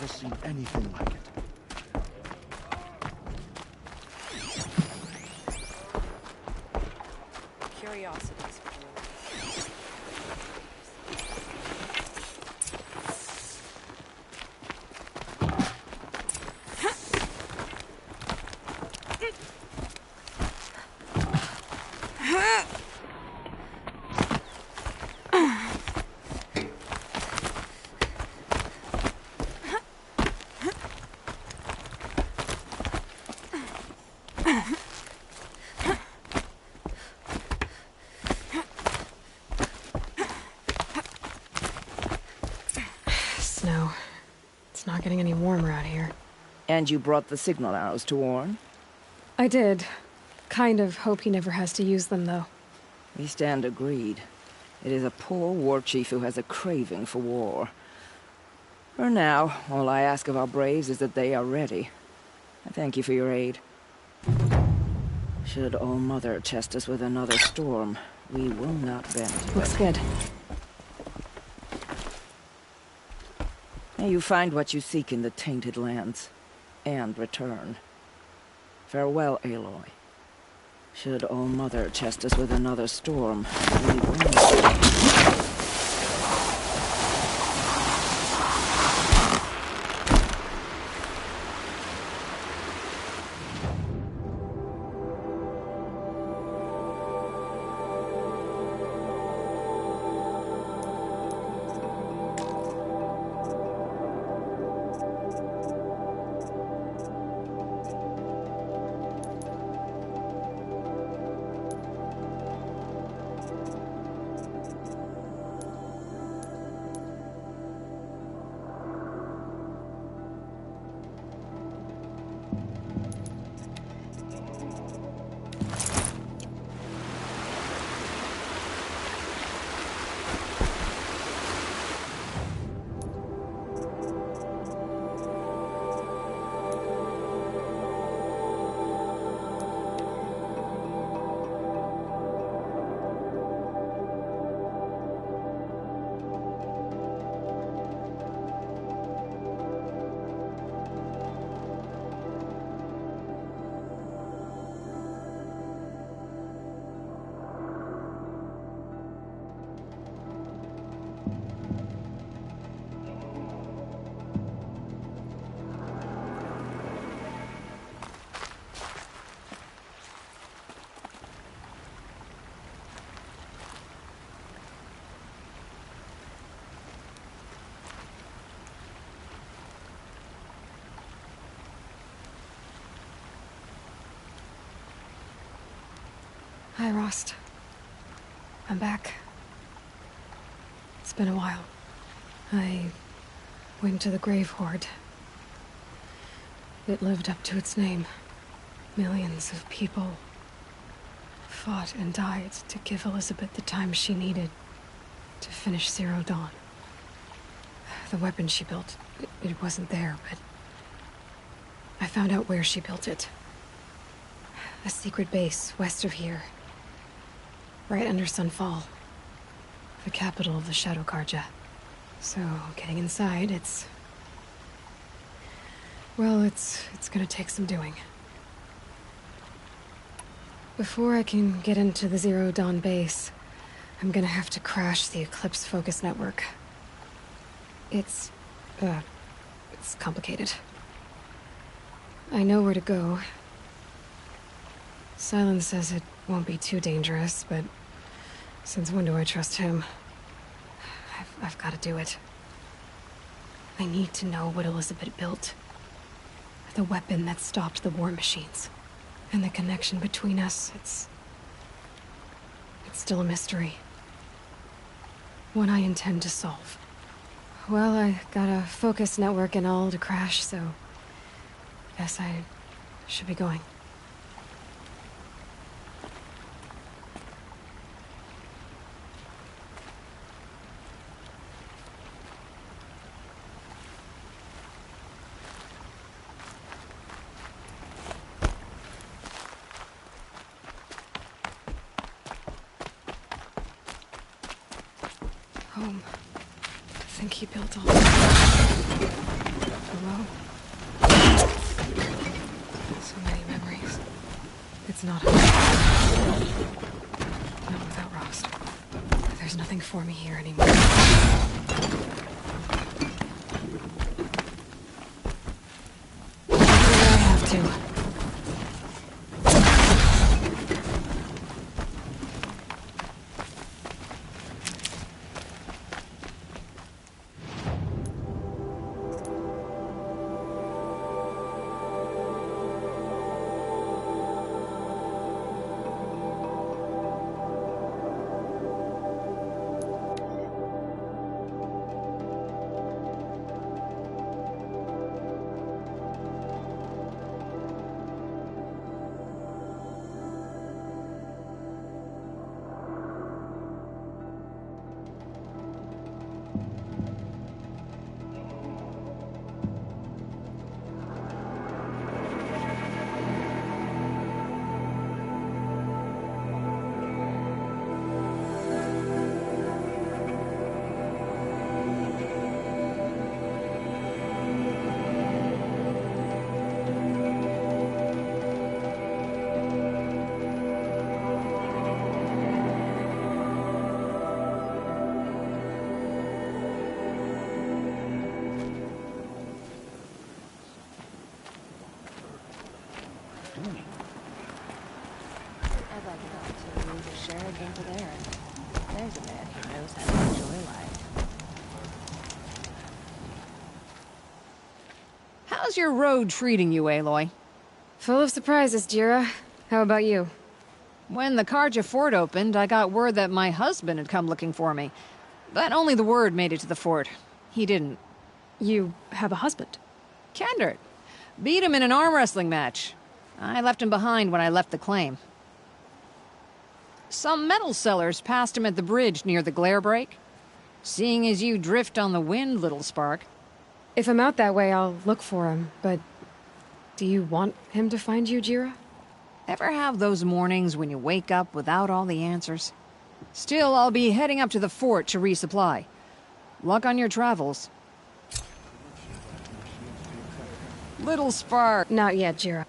never seen anything like it. Curiosities. Snow. It's not getting any warmer out here. And you brought the signal arrows to Orn? I did. Kind of hope he never has to use them, though. We stand agreed. It is a poor war chief who has a craving for war. For now, all I ask of our braves is that they are ready. I thank you for your aid. Should All-Mother test us with another storm, we will not bend. Looks good. May you find what you seek in the Tainted Lands, and return. Farewell, Aloy. Should All-Mother test us with another storm, we will not... Hi, Rost. I'm back. It's been a while. I went to the Grave Horde. It lived up to its name. Millions of people fought and died to give Elizabeth the time she needed to finish Zero Dawn. The weapon she built, it wasn't there, but I found out where she built it. A secret base west of here. Right under Sunfall. The capital of the Shadow Carja. So, getting inside, well, it's gonna take some doing. Before I can get into the Zero Dawn base, I'm gonna have to crash the Eclipse Focus network. It's complicated. I know where to go. Sylens says it won't be too dangerous, but since when do I trust him? I've got to do it. I need to know what Elizabeth built. The weapon that stopped the war machines. And the connection between us, it's still a mystery. One I intend to solve. Well, I got a focus network and all to crash, so I guess I should be going. Home. I think he built all Hello? So many memories. It's not not without Rost. There's nothing for me here anymore. I have to. I'd like to share a drink with Aaron. There's a man who knows how to enjoy life. How's your road treating you, Aloy? Full of surprises, Jira. How about you? When the Karja fort opened, I got word that my husband had come looking for me. But only the word made it to the fort. He didn't. You have a husband? Kendrick. Beat him in an arm wrestling match. I left him behind when I left the claim. Some metal sellers passed him at the bridge near the glare break. Seeing as you drift on the wind, little spark. If I'm out that way, I'll look for him, but do you want him to find you, Jira? Ever have those mornings when you wake up without all the answers? Still, I'll be heading up to the fort to resupply. Luck on your travels. Little spark. Not yet, Jira.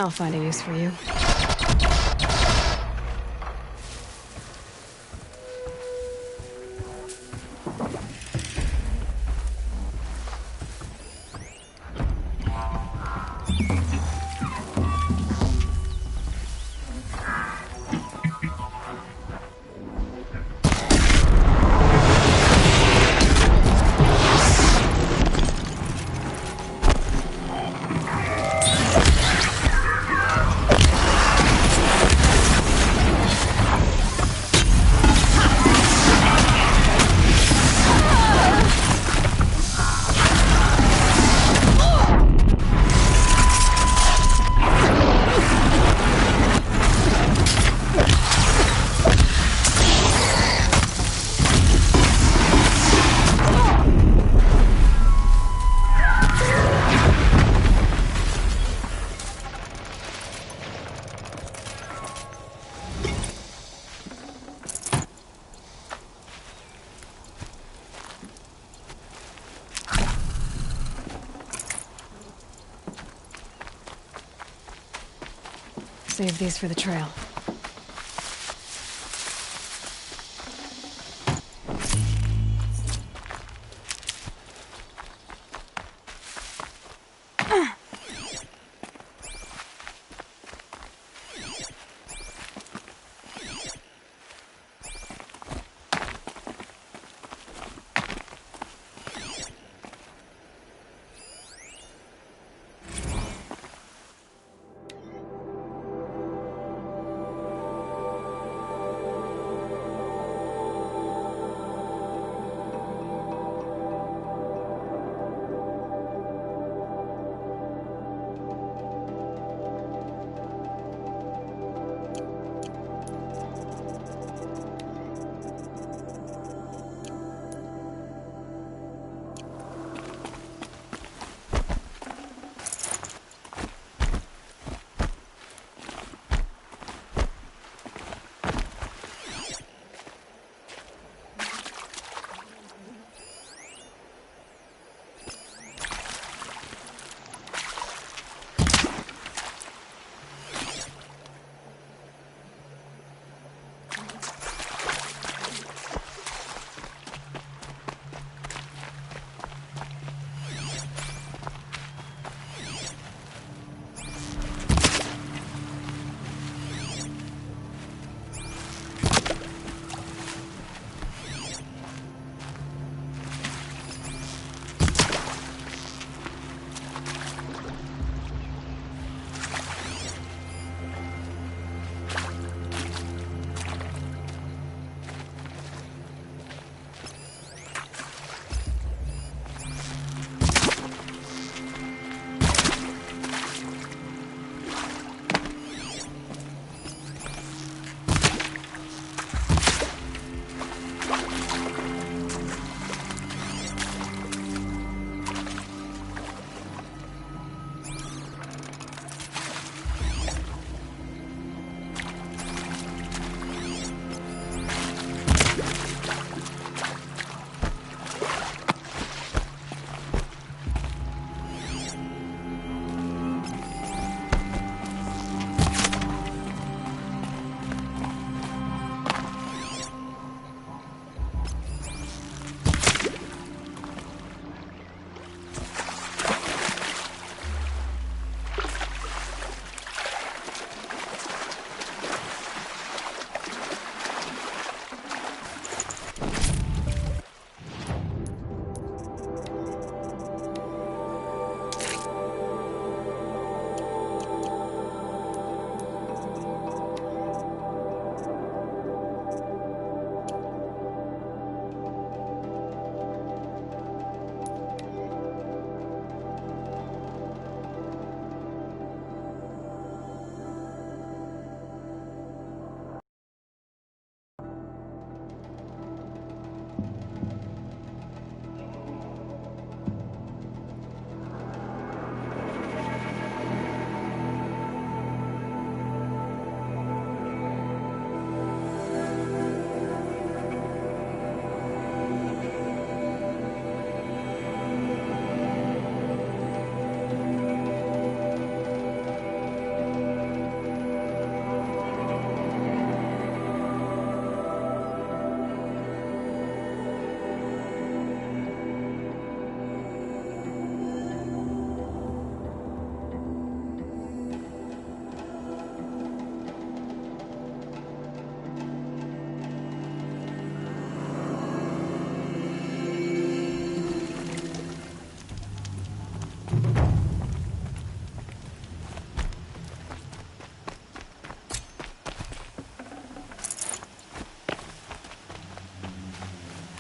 I'll find a use for you. Save these for the trail.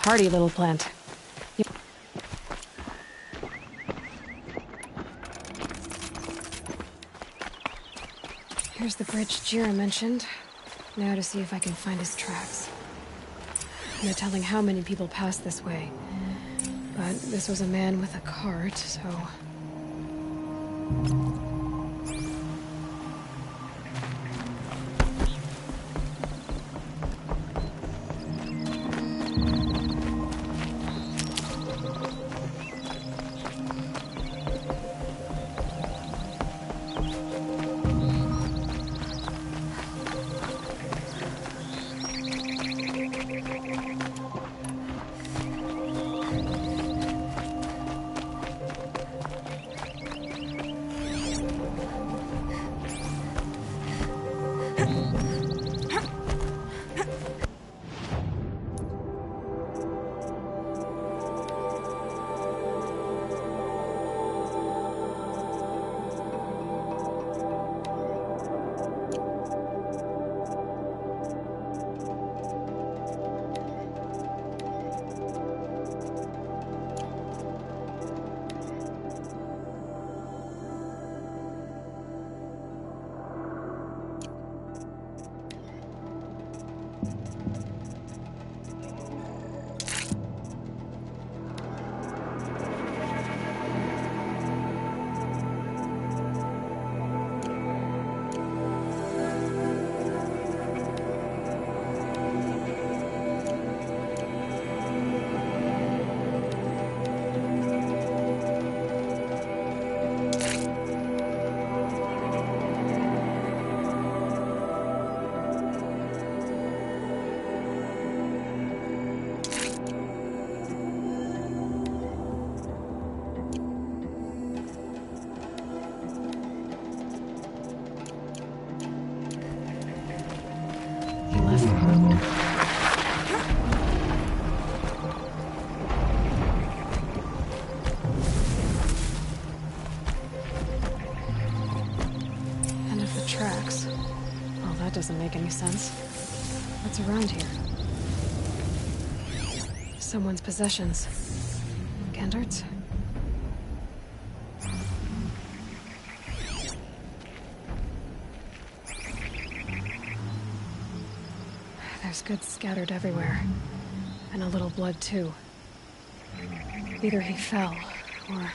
Hardy little plant. Here's the bridge Jira mentioned. Now to see if I can find his tracks. No telling how many people pass this way. But this was a man with a cart, so... Tracks. Well, that doesn't make any sense. What's around here? Someone's possessions. Gendart's? There's goods scattered everywhere. And a little blood, too. Either he fell, or...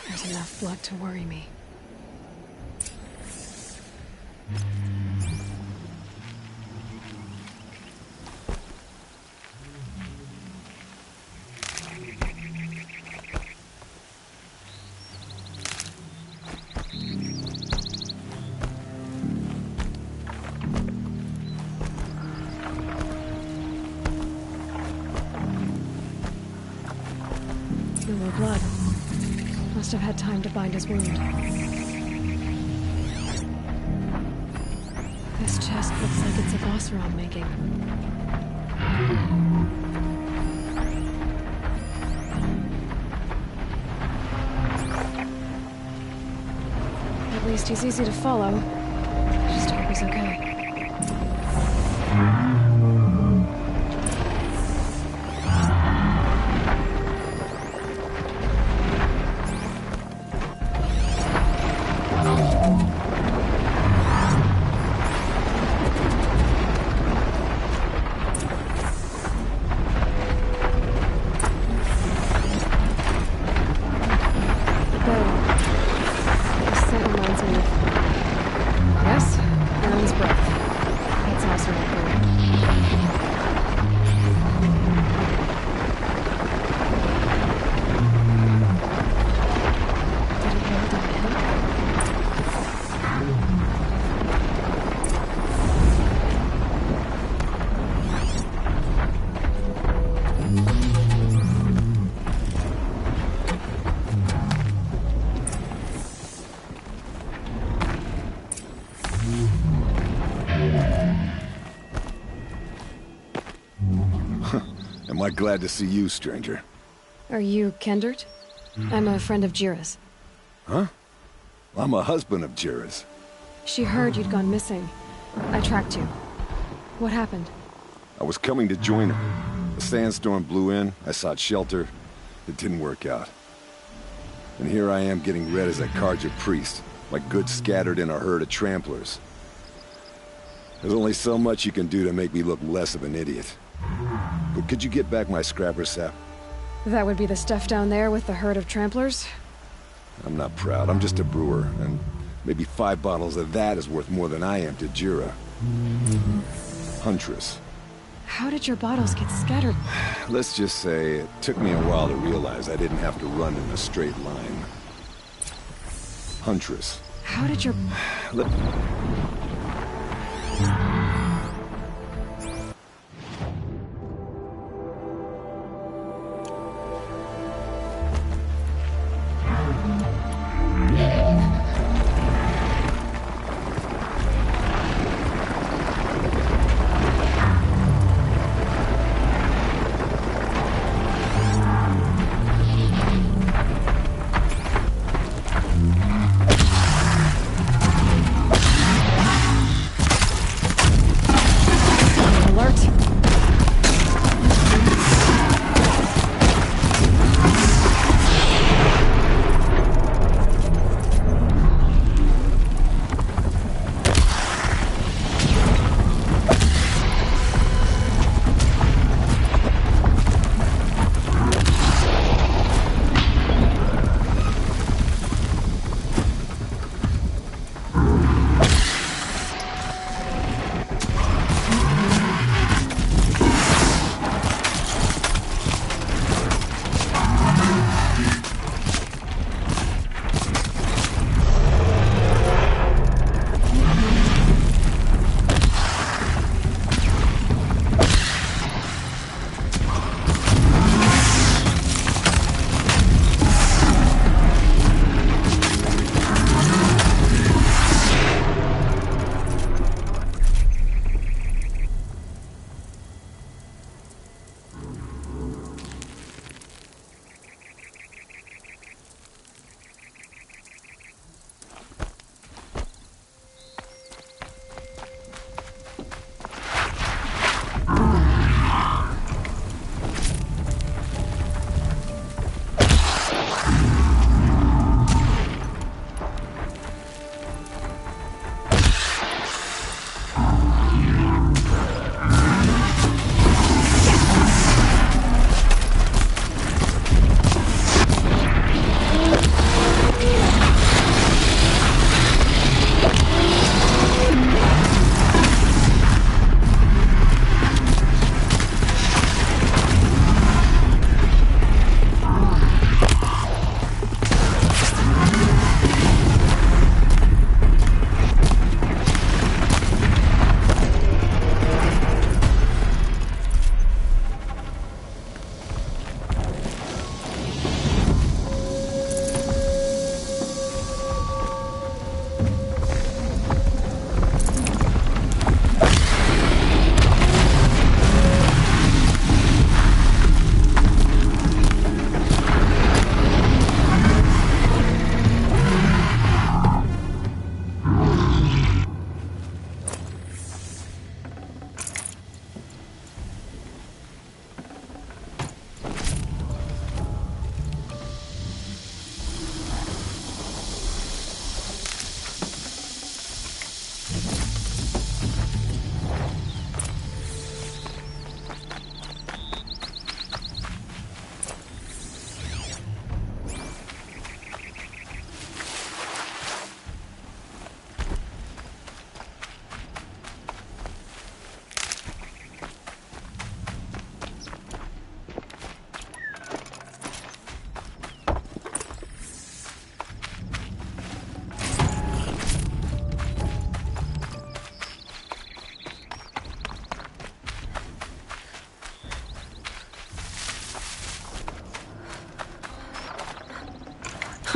There's enough blood to worry me. No more blood. Must have had time to bind his wound. This chest looks like it's a Vossram making. At least he's easy to follow. I just hope he's okay. Am I glad to see you, stranger? Are you Kendart? I'm a friend of Jira's. Huh? I'm a husband of Jira's. She heard you'd gone missing. I tracked you. What happened? I was coming to join her. A sandstorm blew in, I sought shelter. It didn't work out. And here I am getting read as a Carja priest, my goods scattered in a herd of tramplers. There's only so much you can do to make me look less of an idiot. But could you get back my scrapper sap? That would be the stuff down there with the herd of tramplers? I'm not proud, I'm just a brewer, and maybe 5 bottles of that is worth more than I am to Jura. Huntress. How did your bottles get scattered? Let's just say it took me a while to realize I didn't have to run in a straight line. Huntress. How did your...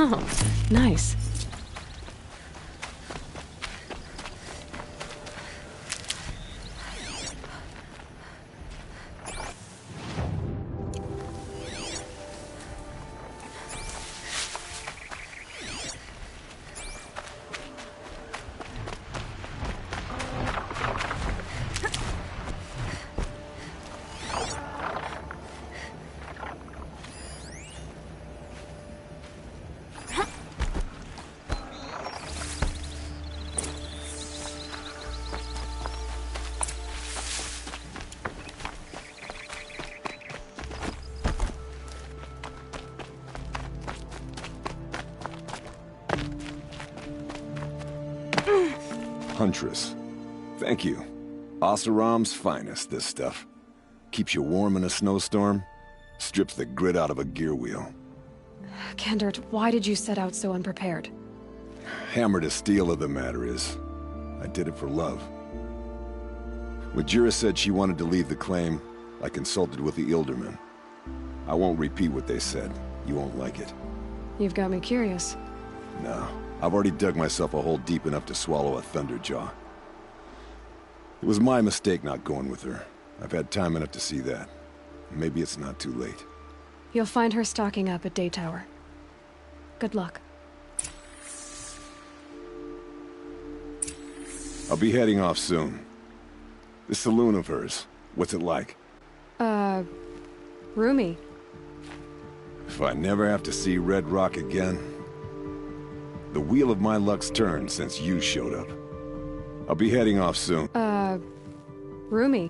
Oh, nice. Huntress. Thank you. Oseram's finest, this stuff. Keeps you warm in a snowstorm, strips the grit out of a gear wheel. Kendert, why did you set out so unprepared? Hammer to steel of the matter is, I did it for love. When Jira said she wanted to leave the claim, I consulted with the Ildermen. I won't repeat what they said. You won't like it. You've got me curious. No, I've already dug myself a hole deep enough to swallow a Thunderjaw. It was my mistake not going with her. I've had time enough to see that. Maybe it's not too late. You'll find her stocking up at Daytower. Good luck. I'll be heading off soon. This saloon of hers, what's it like? Roomy. If I never have to see Red Rock again... The wheel of my luck's turned since you showed up. I'll be heading off soon. Roomy.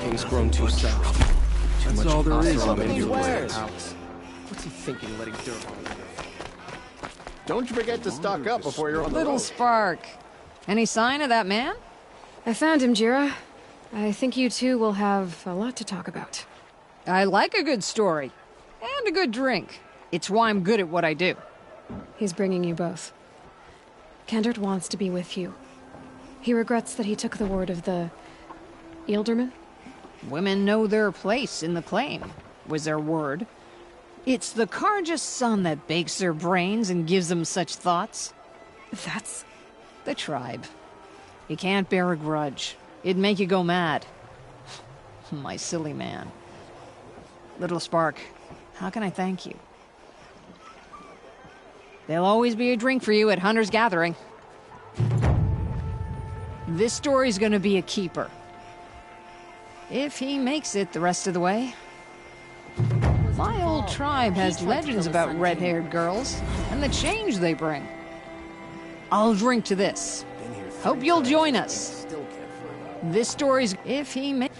King's grown too soft. That's all there is. What's he thinking, letting dirt on him? Don't you forget to stock up before you're on the Little road. Spark. Any sign of that man? I found him, Jira. I think you two will have a lot to talk about. I like a good story. And a good drink. It's why I'm good at what I do. He's bringing you both. Kendert wants to be with you. He regrets that he took the word of the... Ilderman? Women know their place in the claim, was their word. It's the Carja's son that bakes their brains and gives them such thoughts. That's... the tribe. You can't bear a grudge. It'd make you go mad. My silly man. Little Spark, how can I thank you? There'll always be a drink for you at Hunter's Gathering. This story's gonna be a keeper. If he makes it the rest of the way. My old tribe has legends about red-haired girls and the change they bring. I'll drink to this. Hope you'll join us. This story's... if he makes...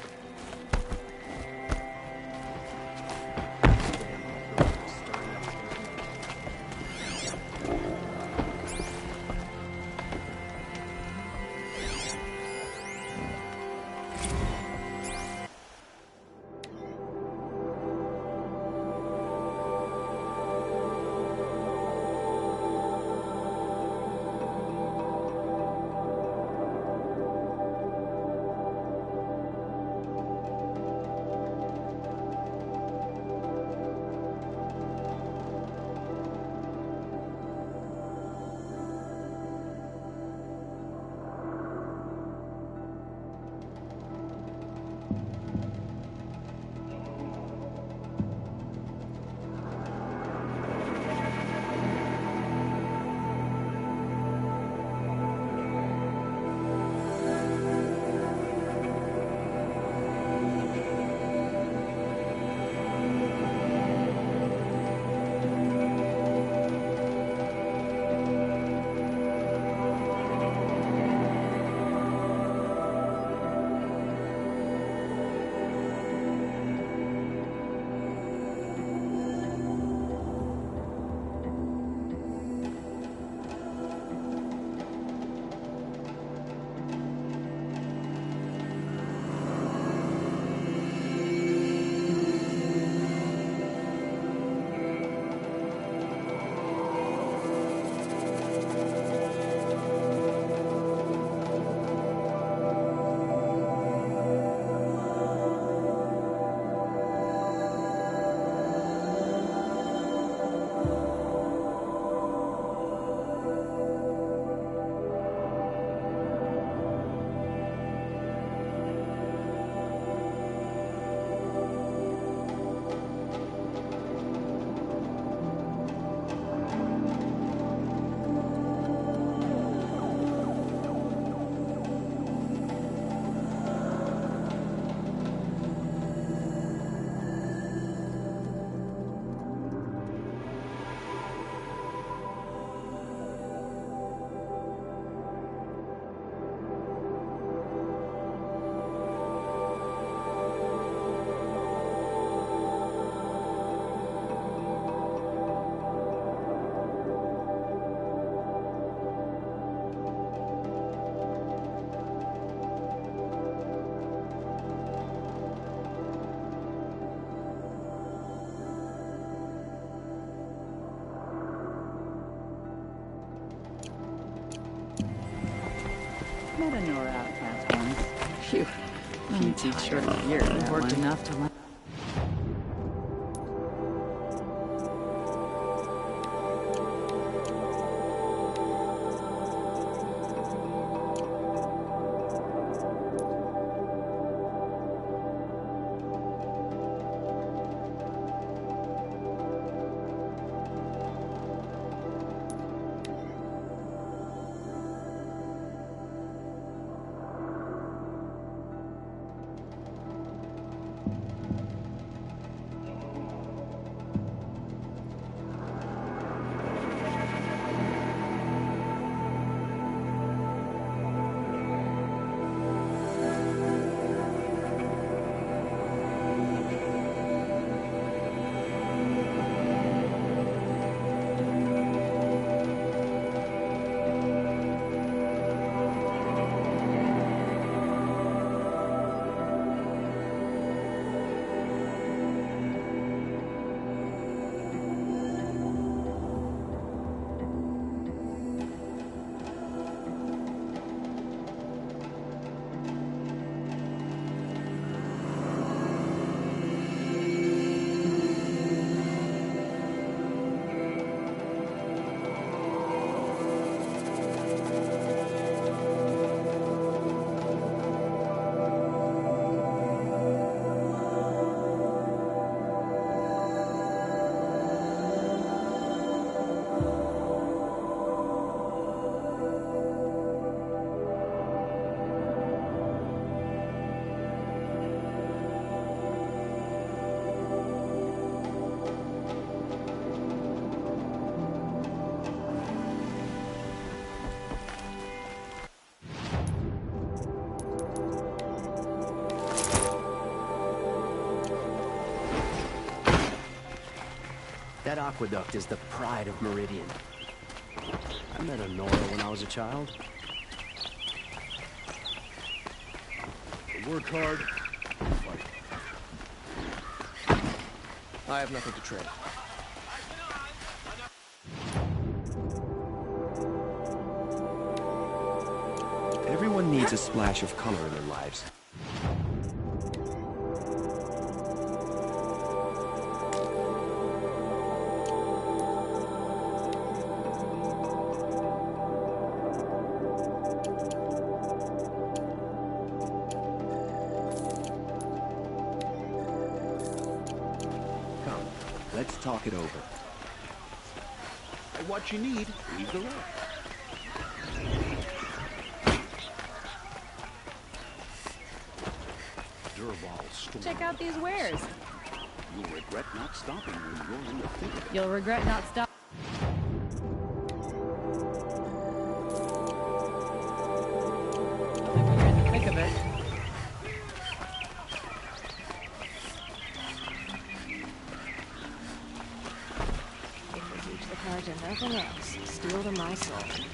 Met a Nora outcast once. Phew. Pete's short of year. I've worked enough to learn. That aqueduct is the pride of Meridian. I met a Nora when I was a child. Work hard, fight. I have nothing to trade. Everyone needs a splash of color in their lives. Let's talk it over. What you need, leave the rest. Durval storm. Check out these wares. You'll regret not stopping when you're in the thick of it. You'll regret not stopping. When you're in the thick of it. If we reach the cards and nothing else, steel to my soul.